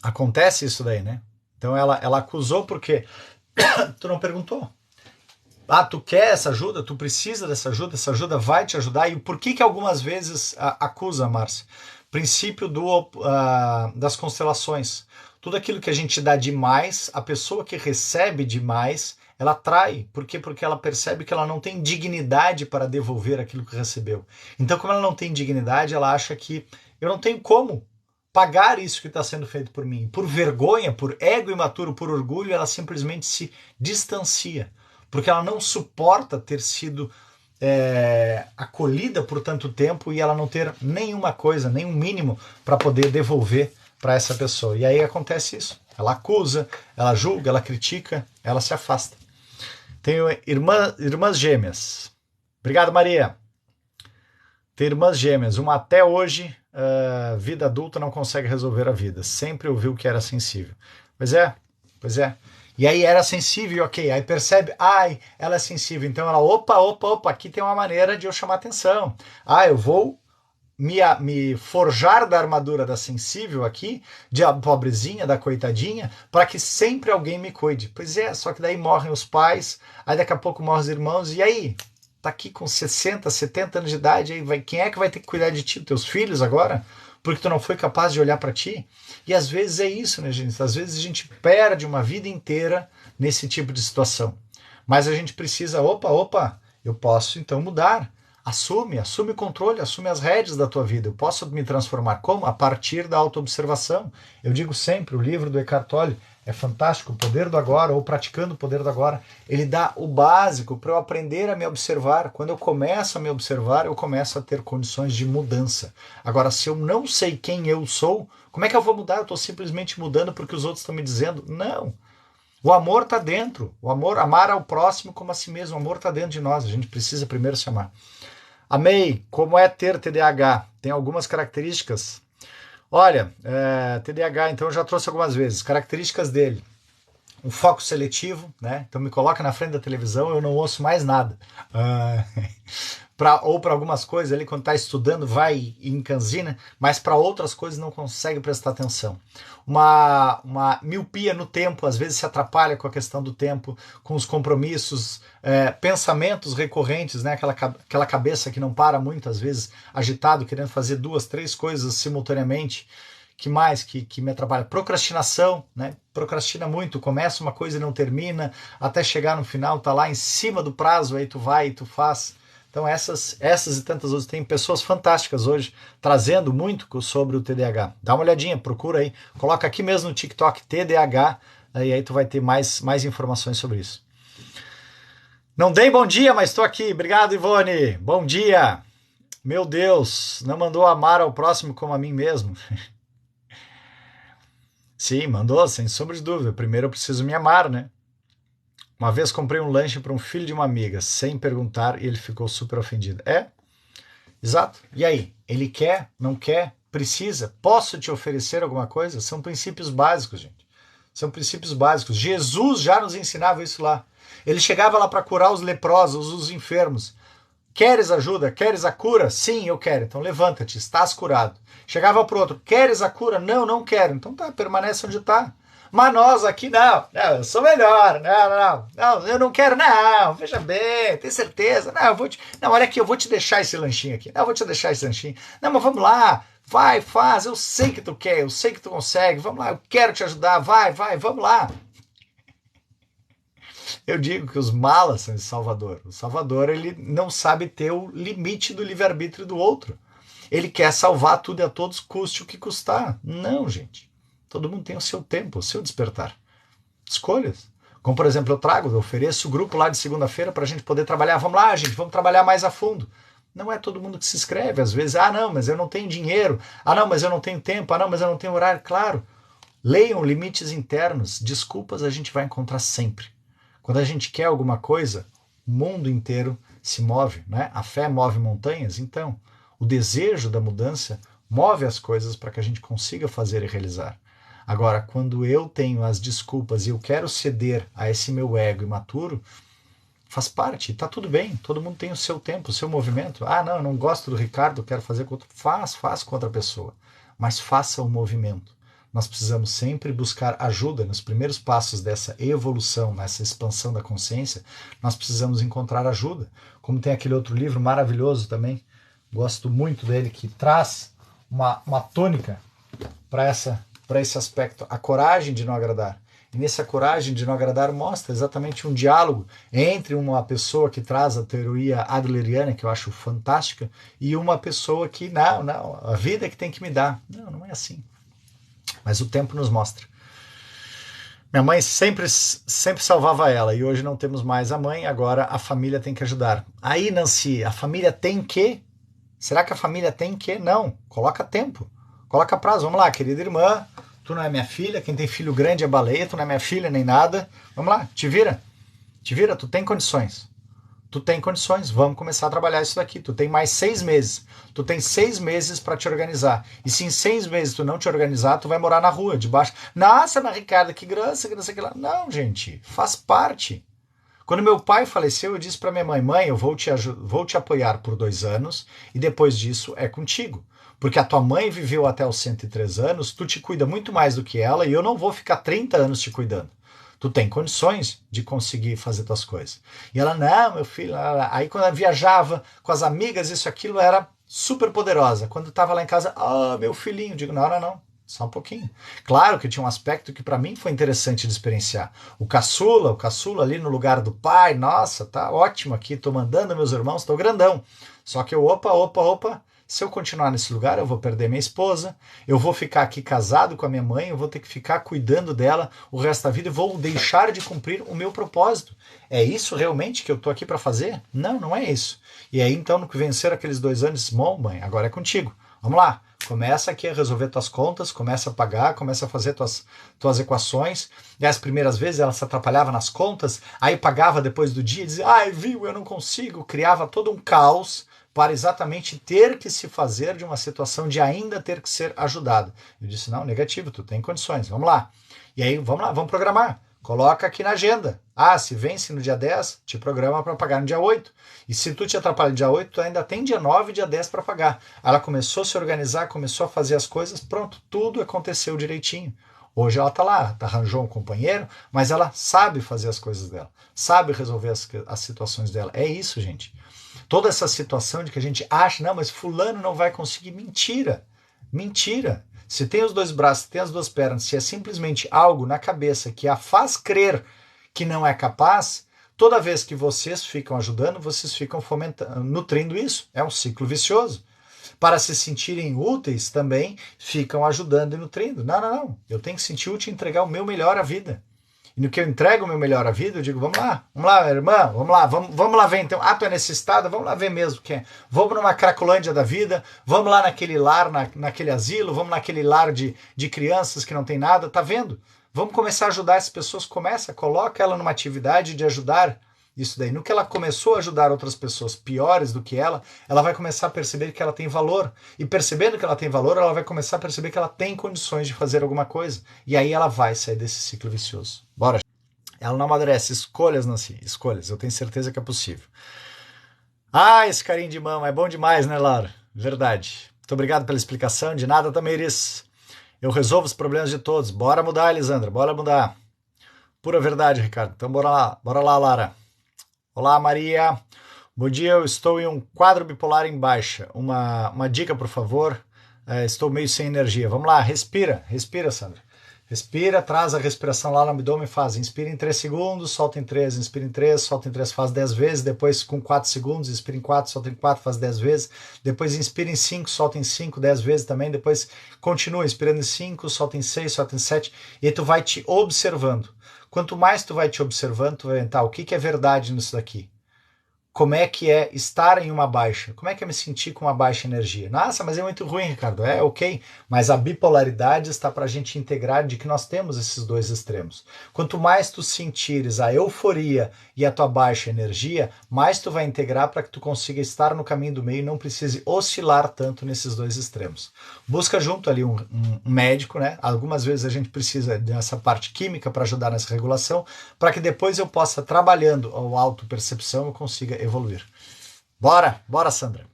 Acontece isso daí, né? Então ela acusou porque tu não perguntou. Tu quer essa ajuda? Tu precisa dessa ajuda? Essa ajuda vai te ajudar? E por que algumas vezes acusa, Márcia? Princípio das constelações. Tudo aquilo que a gente dá demais, a pessoa que recebe demais, ela trai. Por quê? Porque ela percebe que ela não tem dignidade para devolver aquilo que recebeu. Então, como ela não tem dignidade, ela acha que eu não tenho como pagar isso que está sendo feito por mim. Por vergonha, por ego imaturo, por orgulho, ela simplesmente se distancia. Porque ela não suporta ter sido acolhida por tanto tempo e ela não ter nenhuma coisa, nenhum mínimo para poder devolver para essa pessoa. E aí acontece isso. Ela acusa, ela julga, ela critica, ela se afasta. Tenho irmãs gêmeas. Obrigado, Maria. Tem irmãs gêmeas. Uma até hoje, vida adulta, não consegue resolver a vida. Sempre ouviu que era sensível. Pois é. E aí era sensível, ok. Aí percebe, ela é sensível. Então ela, opa, aqui tem uma maneira de eu chamar atenção. Eu vou me forjar da armadura da sensível aqui, da pobrezinha, da coitadinha, para que sempre alguém me cuide. Pois é, só que daí morrem os pais, aí daqui a pouco morrem os irmãos, e aí? Tá aqui com 60, 70 anos de idade, aí quem é que vai ter que cuidar de ti? Teus filhos agora? Porque tu não foi capaz de olhar para ti? E às vezes é isso, né, gente? Às vezes a gente perde uma vida inteira nesse tipo de situação. Mas a gente precisa, opa, eu posso então mudar. Assume o controle, assume as rédeas da tua vida. Eu posso me transformar como? A partir da autoobservação. Eu digo sempre, o livro do Eckhart Tolle é fantástico, O Poder do Agora, ou Praticando o Poder do Agora. Ele dá o básico para eu aprender a me observar. Quando eu começo a me observar, eu começo a ter condições de mudança. Agora, se eu não sei quem eu sou, como é que eu vou mudar? Eu estou simplesmente mudando porque os outros estão me dizendo? Não. O amor está dentro. O amor, amar ao próximo como a si mesmo. O amor está dentro de nós. A gente precisa primeiro se amar. Amei. Como é ter TDAH? Tem algumas características. Olha, TDAH, então eu já trouxe algumas vezes. Características dele. Um foco seletivo, né? Então me coloca na frente da televisão, eu não ouço mais nada. Ou para algumas coisas ali, quando está estudando, vai em canzina, mas para outras coisas não consegue prestar atenção. Uma miopia no tempo, às vezes se atrapalha com a questão do tempo, com os compromissos, pensamentos recorrentes, né? Aquela cabeça que não para muitas vezes, agitado, querendo fazer 2, 3 coisas simultaneamente. Que mais que me atrapalha? Procrastinação, né? Procrastina muito, começa uma coisa e não termina, até chegar no final, tá lá em cima do prazo, aí tu vai e tu faz. Então essas e tantas outras, tem pessoas fantásticas hoje trazendo muito sobre o TDAH. Dá uma olhadinha, procura aí, coloca aqui mesmo no TikTok TDAH, e aí tu vai ter mais informações sobre isso. Não dei bom dia, mas estou aqui. Obrigado, Ivone. Bom dia. Meu Deus, não mandou amar ao próximo como a mim mesmo. Sim, mandou, sem sombra de dúvida. Primeiro eu preciso me amar, né? Uma vez comprei um lanche para um filho de uma amiga, sem perguntar, e ele ficou super ofendido. Exato. E aí? Ele quer? Não quer? Precisa? Posso te oferecer alguma coisa? São princípios básicos, gente. São princípios básicos. Jesus já nos ensinava isso lá. Ele chegava lá para curar os leprosos, os enfermos. Queres ajuda? Queres a cura? Sim, eu quero. Então levanta-te, estás curado. Chegava pro outro, queres a cura? Não, não quero. Então tá, permanece onde está. Mas nós aqui não, eu sou melhor, não, eu não quero, não, veja bem, tem certeza, não, olha aqui, eu vou te deixar esse lanchinho aqui, não, eu vou te deixar esse lanchinho, não, mas vamos lá, vai, faz, eu sei que tu quer, eu sei que tu consegue, vamos lá, eu quero te ajudar, vai, vamos lá. Eu digo que os malas são de Salvador. O Salvador, ele não sabe ter o limite do livre-arbítrio do outro. Ele quer salvar tudo e a todos, custe o que custar. Não, gente. Todo mundo tem o seu tempo, o seu despertar. Escolhas. Como, por exemplo, eu ofereço o grupo lá de segunda-feira para a gente poder trabalhar. Vamos lá, gente, vamos trabalhar mais a fundo. Não é todo mundo que se inscreve. Às vezes, não, mas eu não tenho dinheiro. Não, mas eu não tenho tempo. Não, mas eu não tenho horário. Claro. Leiam limites internos. Desculpas a gente vai encontrar sempre. Quando a gente quer alguma coisa, o mundo inteiro se move, né? A fé move montanhas, então o desejo da mudança move as coisas para que a gente consiga fazer e realizar. Agora, quando eu tenho as desculpas e eu quero ceder a esse meu ego imaturo, faz parte, está tudo bem, todo mundo tem o seu tempo, o seu movimento. Não, eu não gosto do Ricardo, quero fazer com outro. Faz com outra pessoa, mas faça o movimento. Nós precisamos sempre buscar ajuda nos primeiros passos dessa evolução, nessa expansão da consciência. Nós precisamos encontrar ajuda. Como tem aquele outro livro maravilhoso também, gosto muito dele, que traz uma tônica para esse aspecto, a coragem de não agradar. E nessa coragem de não agradar mostra exatamente um diálogo entre uma pessoa que traz a teoria adleriana, que eu acho fantástica, e uma pessoa que, não, a vida é que tem que me dar. Não é assim. Mas o tempo nos mostra. Minha mãe sempre salvava ela, e hoje não temos mais a mãe, agora a família tem que ajudar. Aí, Nancy, a família tem que? Será que a família tem que? Não, coloca tempo, coloca prazo. Vamos lá, querida irmã, tu não é minha filha, quem tem filho grande é baleia, tu não é minha filha nem nada. Vamos lá, te vira, tu tem condições. Tu tem condições, vamos começar a trabalhar isso daqui. Tu tem mais 6 meses. Tu tem 6 meses para te organizar. E se em 6 meses tu não te organizar, tu vai morar na rua, debaixo. Nossa, mas Ricardo, que graça, que não sei o que lá. Não, gente, faz parte. Quando meu pai faleceu, eu disse para minha mãe, eu vou te apoiar por 2 anos e depois disso é contigo. Porque a tua mãe viveu até os 103 anos, tu te cuida muito mais do que ela e eu não vou ficar 30 anos te cuidando. Tu tem condições de conseguir fazer tuas coisas. E ela, não, meu filho. Aí quando ela viajava com as amigas, isso, aquilo, era super poderosa. Quando estava lá em casa, meu filhinho, digo, não, só um pouquinho. Claro que tinha um aspecto que para mim foi interessante de experienciar. O caçula ali no lugar do pai, nossa, tá ótimo aqui, tô mandando meus irmãos, tô grandão. Só que eu, opa, se eu continuar nesse lugar, eu vou perder minha esposa, eu vou ficar aqui casado com a minha mãe, eu vou ter que ficar cuidando dela o resto da vida e vou deixar de cumprir o meu propósito. É isso realmente que eu estou aqui para fazer? Não é isso. E aí, então, no que vencer aqueles 2 anos, bom, mãe, agora é contigo. Vamos lá, começa aqui a resolver tuas contas, começa a pagar, começa a fazer tuas equações. E as primeiras vezes ela se atrapalhava nas contas, aí pagava depois do dia e dizia, viu, eu não consigo, criava todo um caos para exatamente ter que se fazer de uma situação de ainda ter que ser ajudado. Eu disse, não, negativo, tu tem condições, vamos lá. E aí, vamos lá, vamos programar. Coloca aqui na agenda. Se vence no dia 10, te programa para pagar no dia 8. E se tu te atrapalha no dia 8, tu ainda tem dia 9 e dia 10 para pagar. Ela começou a se organizar, começou a fazer as coisas, pronto, tudo aconteceu direitinho. Hoje ela está lá, arranjou um companheiro, mas ela sabe fazer as coisas dela, sabe resolver as situações dela. É isso, gente. Toda essa situação de que a gente acha, não, mas fulano não vai conseguir, mentira. Se tem os 2 braços, se tem as 2 pernas, se é simplesmente algo na cabeça que a faz crer que não é capaz, toda vez que vocês ficam ajudando, vocês ficam nutrindo isso. É um ciclo vicioso. Para se sentirem úteis também, ficam ajudando e nutrindo. Não. Eu tenho que sentir útil e entregar o meu melhor à vida. E no que eu entrego o meu melhor à vida, eu digo, vamos lá, irmã, vamos lá ver então. Tu é nesse estado, vamos lá ver mesmo quem é. Vamos numa Cracolândia da vida, vamos lá naquele lar, naquele asilo, vamos naquele lar de crianças que não tem nada, tá vendo? Vamos começar a ajudar essas pessoas, coloca ela numa atividade de ajudar isso daí. No que ela começou a ajudar outras pessoas piores do que ela vai começar a perceber que ela tem valor. E percebendo que ela tem valor, ela vai começar a perceber que ela tem condições de fazer alguma coisa. E aí ela vai sair desse ciclo vicioso. Bora. Ela não amadurece. Escolhas, Nancy. Escolhas. Eu tenho certeza que é possível. Ah, esse carinho de mama é bom demais, né, Laura? Verdade. Muito obrigado pela explicação. De nada, Tamires. Eu resolvo os problemas de todos. Bora mudar, Elisandra. Bora mudar. Pura verdade, Ricardo. Então bora lá. Bora lá, Lara. Olá, Maria. Bom dia, eu estou em um quadro bipolar em baixa. Uma dica, por favor. Estou meio sem energia. Vamos lá, respira. Respira, Sandra. Respira, traz a respiração lá no abdômen, faz. Inspira em 3 segundos, solta em 3, inspira em 3, solta em 3, faz 10 vezes. Depois com 4 segundos, inspira em 4, solta em 4, faz 10 vezes. Depois inspira em 5, solta em 5, 10 vezes também. Depois continua inspirando em 5, solta em 6, solta em 7. E aí tu vai te observando. Quanto mais tu vai te observando, tu vai ver, tá, o que é verdade nisso daqui? Como é que é estar em uma baixa? Como é que é me sentir com uma baixa energia? Nossa, mas é muito ruim, Ricardo. É ok, mas a bipolaridade está para a gente integrar de que nós temos esses dois extremos. Quanto mais tu sentires a euforia e a tua baixa energia, mais tu vai integrar para que tu consiga estar no caminho do meio e não precise oscilar tanto nesses dois extremos. Busca junto ali um médico, né? Algumas vezes a gente precisa dessa parte química para ajudar nessa regulação, para que depois eu possa, trabalhando a autopercepção, eu consiga evoluir. Bora, bora, Sandra.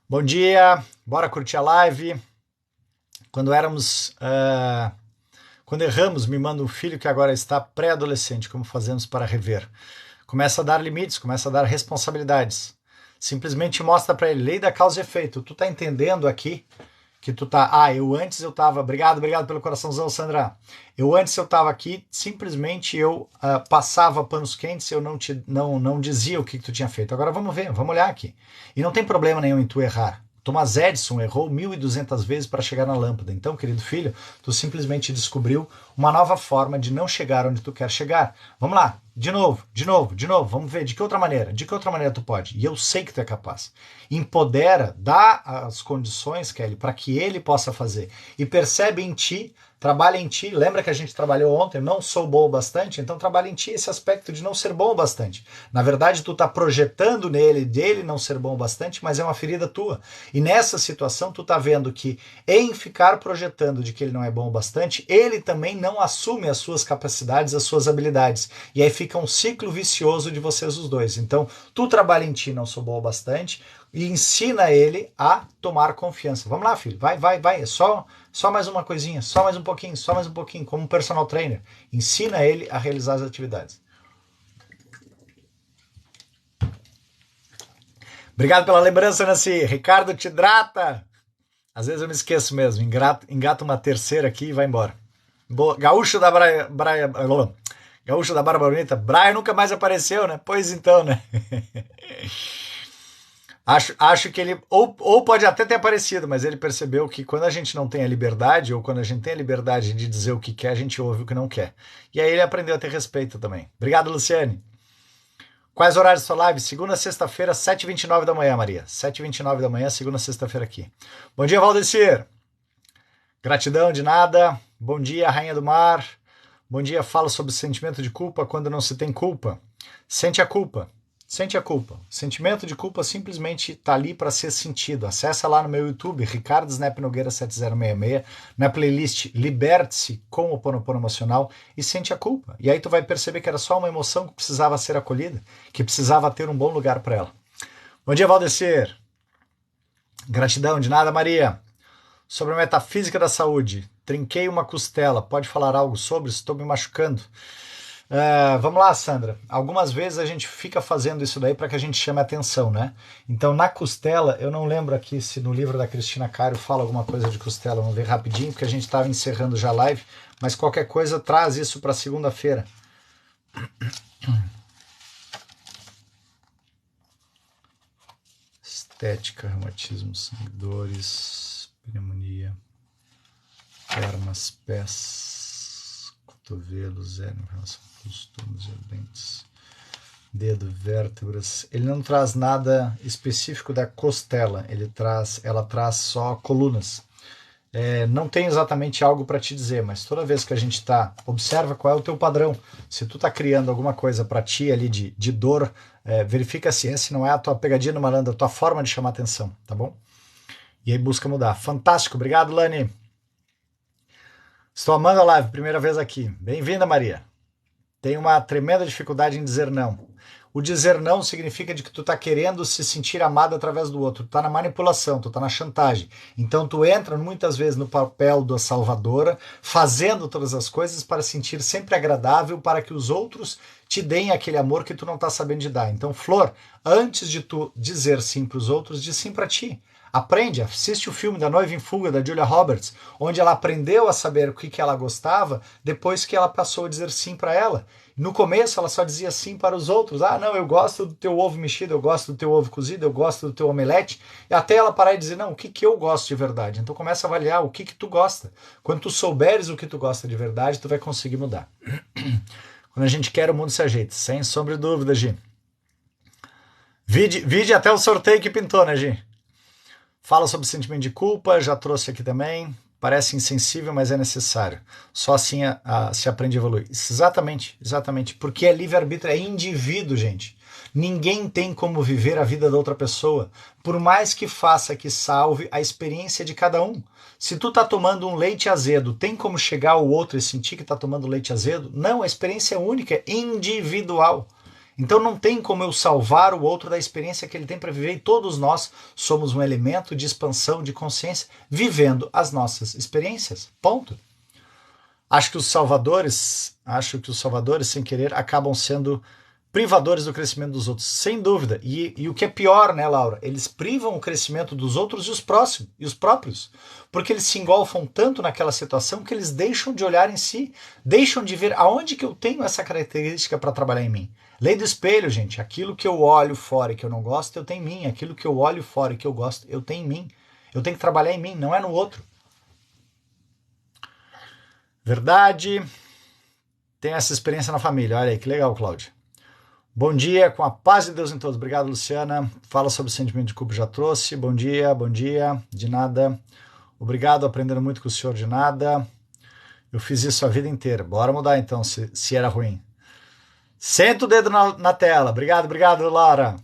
Bom dia, bora curtir a live. Quando erramos, me manda um filho que agora está pré-adolescente, como fazemos para rever? Começa a dar limites, começa a dar responsabilidades. Simplesmente mostra para ele, lei da causa e efeito. Tu tá entendendo aqui que tu tá... eu tava... Obrigado pelo coraçãozão, Sandra. Eu tava aqui, simplesmente eu passava panos quentes, eu não dizia o que tu tinha feito. Agora vamos ver, vamos olhar aqui. E não tem problema nenhum em tu errar. Thomas Edison errou 1.200 vezes para chegar na lâmpada. Então, querido filho, tu simplesmente descobriu uma nova forma de não chegar onde tu quer chegar. Vamos lá, de novo. Vamos ver de que outra maneira tu pode. E eu sei que tu é capaz. Empodera, dá as condições, Kelly, para que ele possa fazer. E percebe em ti, trabalha em ti. Lembra que a gente trabalhou ontem? Não sou bom o bastante? Então trabalha em ti esse aspecto de não ser bom o bastante. Na verdade, tu tá projetando nele, dele não ser bom o bastante, mas é uma ferida tua. E nessa situação, tu tá vendo que em ficar projetando de que ele não é bom o bastante, ele também não assume as suas capacidades, as suas habilidades. E aí fica um ciclo vicioso de vocês os dois. Então, tu trabalha em ti, não sou bom o bastante, e ensina ele a tomar confiança. Vamos lá, filho, vai. É só mais uma coisinha, só mais um pouquinho, como um personal trainer. Ensina ele a realizar as atividades. Obrigado pela lembrança, Nancy. Ricardo te hidrata. Às vezes eu me esqueço mesmo. Engata uma terceira aqui e vai embora. Gaúcho da Gaúcho da Barba Bonita. Brian nunca mais apareceu, né? Pois então, né? Acho que ele, ou pode até ter aparecido, mas ele percebeu que quando a gente não tem a liberdade, ou quando a gente tem a liberdade de dizer o que quer, a gente ouve o que não quer. E aí ele aprendeu a ter respeito também. Obrigado, Luciane. Quais horários da sua live? Segunda, sexta-feira, 7h29 da manhã, Maria. 7h29 da manhã, segunda, sexta-feira aqui. Bom dia, Valdecir. Gratidão de nada. Bom dia, Rainha do Mar. Bom dia, fala sobre o sentimento de culpa quando não se tem culpa. Sente a culpa. Sente a culpa. O sentimento de culpa simplesmente está ali para ser sentido. Acessa lá no meu YouTube, Ricardo Snap Nogueira 7066, na playlist Liberte-se com o Ho'oponopono Emocional e sente a culpa. E aí tu vai perceber que era só uma emoção que precisava ser acolhida, que precisava ter um bom lugar para ela. Bom dia, Valdecir. Gratidão, de nada, Maria. Sobre a metafísica da saúde. Trinquei uma costela. Pode falar algo sobre? Estou me machucando. Vamos lá, Sandra. Algumas vezes a gente fica fazendo isso daí para que a gente chame a atenção, né? Então, na costela, eu não lembro aqui se no livro da Cristina Cairo fala alguma coisa de costela. Vamos ver rapidinho, porque a gente estava encerrando já a live. Mas qualquer coisa, traz isso para segunda-feira. Estética, reumatismo, sangue, dores, pneumonia, pernas, pés, cotovelos, em relação os túmulos e dentes, dedo, vértebras. Ele não traz nada específico da costela, ela traz só colunas. Não tem exatamente algo para te dizer, mas toda vez que a gente observa qual é o teu padrão. Se tu tá criando alguma coisa para ti ali de dor, verifica se não é a tua pegadinha no malandro, a tua forma de chamar atenção, tá bom? E aí busca mudar. Fantástico, obrigado, Lani. Estou amando a live, primeira vez aqui. Bem-vinda, Maria. Tenho uma tremenda dificuldade em dizer não. O dizer não significa de que tu tá querendo se sentir amado através do outro. Tu tá na manipulação, tu tá na chantagem. Então tu entra muitas vezes no papel da salvadora, fazendo todas as coisas para sentir sempre agradável, para que os outros te deem aquele amor que tu não tá sabendo de dar. Então, Flor, antes de tu dizer sim para os outros, diz sim para ti. Aprende, assiste o filme da Noiva em Fuga, da Julia Roberts, onde ela aprendeu a saber o que ela gostava depois que ela passou a dizer sim para ela. No começo ela só dizia sim para os outros. Ah, não, eu gosto do teu ovo mexido, eu gosto do teu ovo cozido, eu gosto do teu omelete. E até ela parar e dizer, não, o que eu gosto de verdade? Então começa a avaliar o que tu gosta. Quando tu souberes o que tu gosta de verdade, tu vai conseguir mudar. Quando a gente quer, o mundo se ajeita. Sem sombra de dúvida, Gi. Vide até o sorteio que pintou, né, Gi? Fala sobre sentimento de culpa, já trouxe aqui também. Parece insensível, mas é necessário. Só assim se aprende a evoluir. Exatamente, exatamente. Porque é livre-arbítrio, é indivíduo, gente. Ninguém tem como viver a vida da outra pessoa. Por mais que faça, que salve, a experiência de cada um. Se tu tá tomando um leite azedo, tem como chegar ao outro e sentir que tá tomando leite azedo? Não, a experiência é única, é individual. Então não tem como eu salvar o outro da experiência que ele tem para viver, e todos nós somos um elemento de expansão de consciência vivendo as nossas experiências. Ponto. Acho que os salvadores, sem querer, acabam sendo privadores do crescimento dos outros, sem dúvida. E o que é pior, né, Laura? Eles privam o crescimento dos outros e os próprios, porque eles se engolfam tanto naquela situação que eles deixam de olhar em si, deixam de ver aonde que eu tenho essa característica para trabalhar em mim. Lei do espelho, gente. Aquilo que eu olho fora e que eu não gosto, eu tenho em mim. Aquilo que eu olho fora e que eu gosto, eu tenho em mim. Eu tenho que trabalhar em mim, não é no outro. Verdade. Tem essa experiência na família. Olha aí, que legal, Cláudia. Bom dia, com a paz de Deus em todos. Obrigado, Luciana. Fala sobre o sentimento de culpa, já trouxe. Bom dia, de nada. Obrigado, aprendendo muito com o senhor, de nada. Eu fiz isso a vida inteira. Bora mudar então, se era ruim. Senta o dedo na tela. Obrigado, Laura.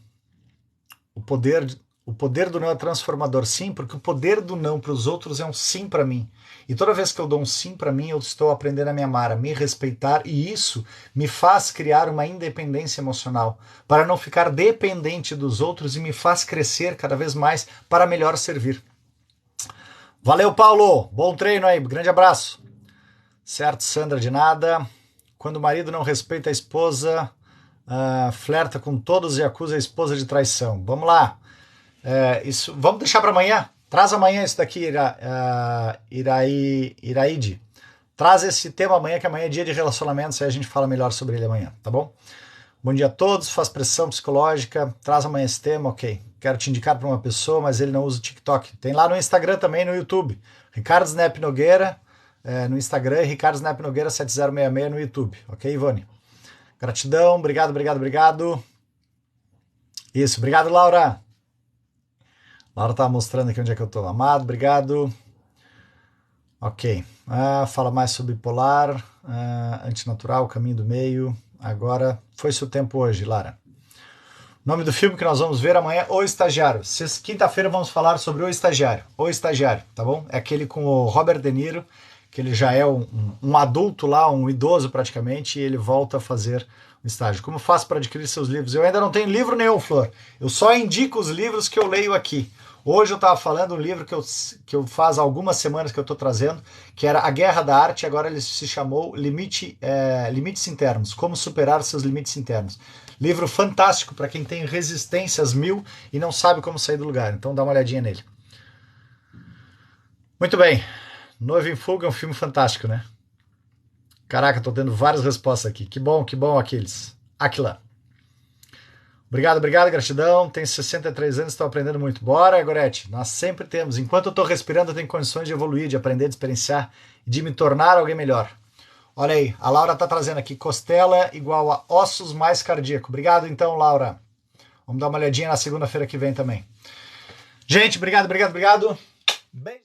O poder do não é transformador, sim, porque o poder do não para os outros é um sim para mim. E toda vez que eu dou um sim para mim, eu estou aprendendo a me amar, a me respeitar, e isso me faz criar uma independência emocional, para não ficar dependente dos outros, e me faz crescer cada vez mais para melhor servir. Valeu, Paulo! Bom treino aí, grande abraço. Certo, Sandra, de nada. Quando o marido não respeita a esposa, flerta com todos e acusa a esposa de traição. Vamos lá. Isso, vamos deixar para amanhã. Traz amanhã isso daqui, Iraide. Traz esse tema amanhã, que amanhã é dia de relacionamentos, aí a gente fala melhor sobre ele amanhã, tá bom? Bom dia a todos, faz pressão psicológica, traz amanhã esse tema, ok. Quero te indicar para uma pessoa, mas ele não usa o TikTok. Tem lá no Instagram também, no YouTube. Ricardo Snap Nogueira, no Instagram, e Ricardo Snap Nogueira 7066 no YouTube, ok, Ivone? Gratidão, obrigado. Isso, obrigado, Laura. Laura tá mostrando aqui onde é que eu tô. Amado, obrigado. Ok. Fala mais sobre bipolar, antinatural, caminho do meio. Agora, foi seu tempo hoje, Lara. Nome do filme que nós vamos ver amanhã, O Estagiário. Quinta-feira vamos falar sobre O Estagiário. O Estagiário, tá bom? É aquele com o Robert De Niro, que ele já é um adulto lá, um idoso praticamente, e ele volta a fazer o estágio. Como faço para adquirir seus livros? Eu ainda não tenho livro nenhum, Flor. Eu só indico os livros que eu leio aqui. Hoje eu estava falando um livro que eu faz algumas semanas que eu estou trazendo, que era A Guerra da Arte, agora ele se chamou Limites Internos, Como Superar Seus Limites Internos. Livro fantástico para quem tem resistências 1000 e não sabe como sair do lugar, então dá uma olhadinha nele. Muito bem, Noiva em Fuga é um filme fantástico, né? Caraca, tô tendo várias respostas aqui. Que bom, Aquiles. Aquila. Obrigado, gratidão. Tenho 63 anos, estou aprendendo muito. Bora, Gorete. Nós sempre temos. Enquanto eu estou respirando, eu tenho condições de evoluir, de aprender, de experienciar e de me tornar alguém melhor. Olha aí, a Laura está trazendo aqui costela igual a ossos mais cardíaco. Obrigado, então, Laura. Vamos dar uma olhadinha na segunda-feira que vem também. Gente, obrigado. Beijo.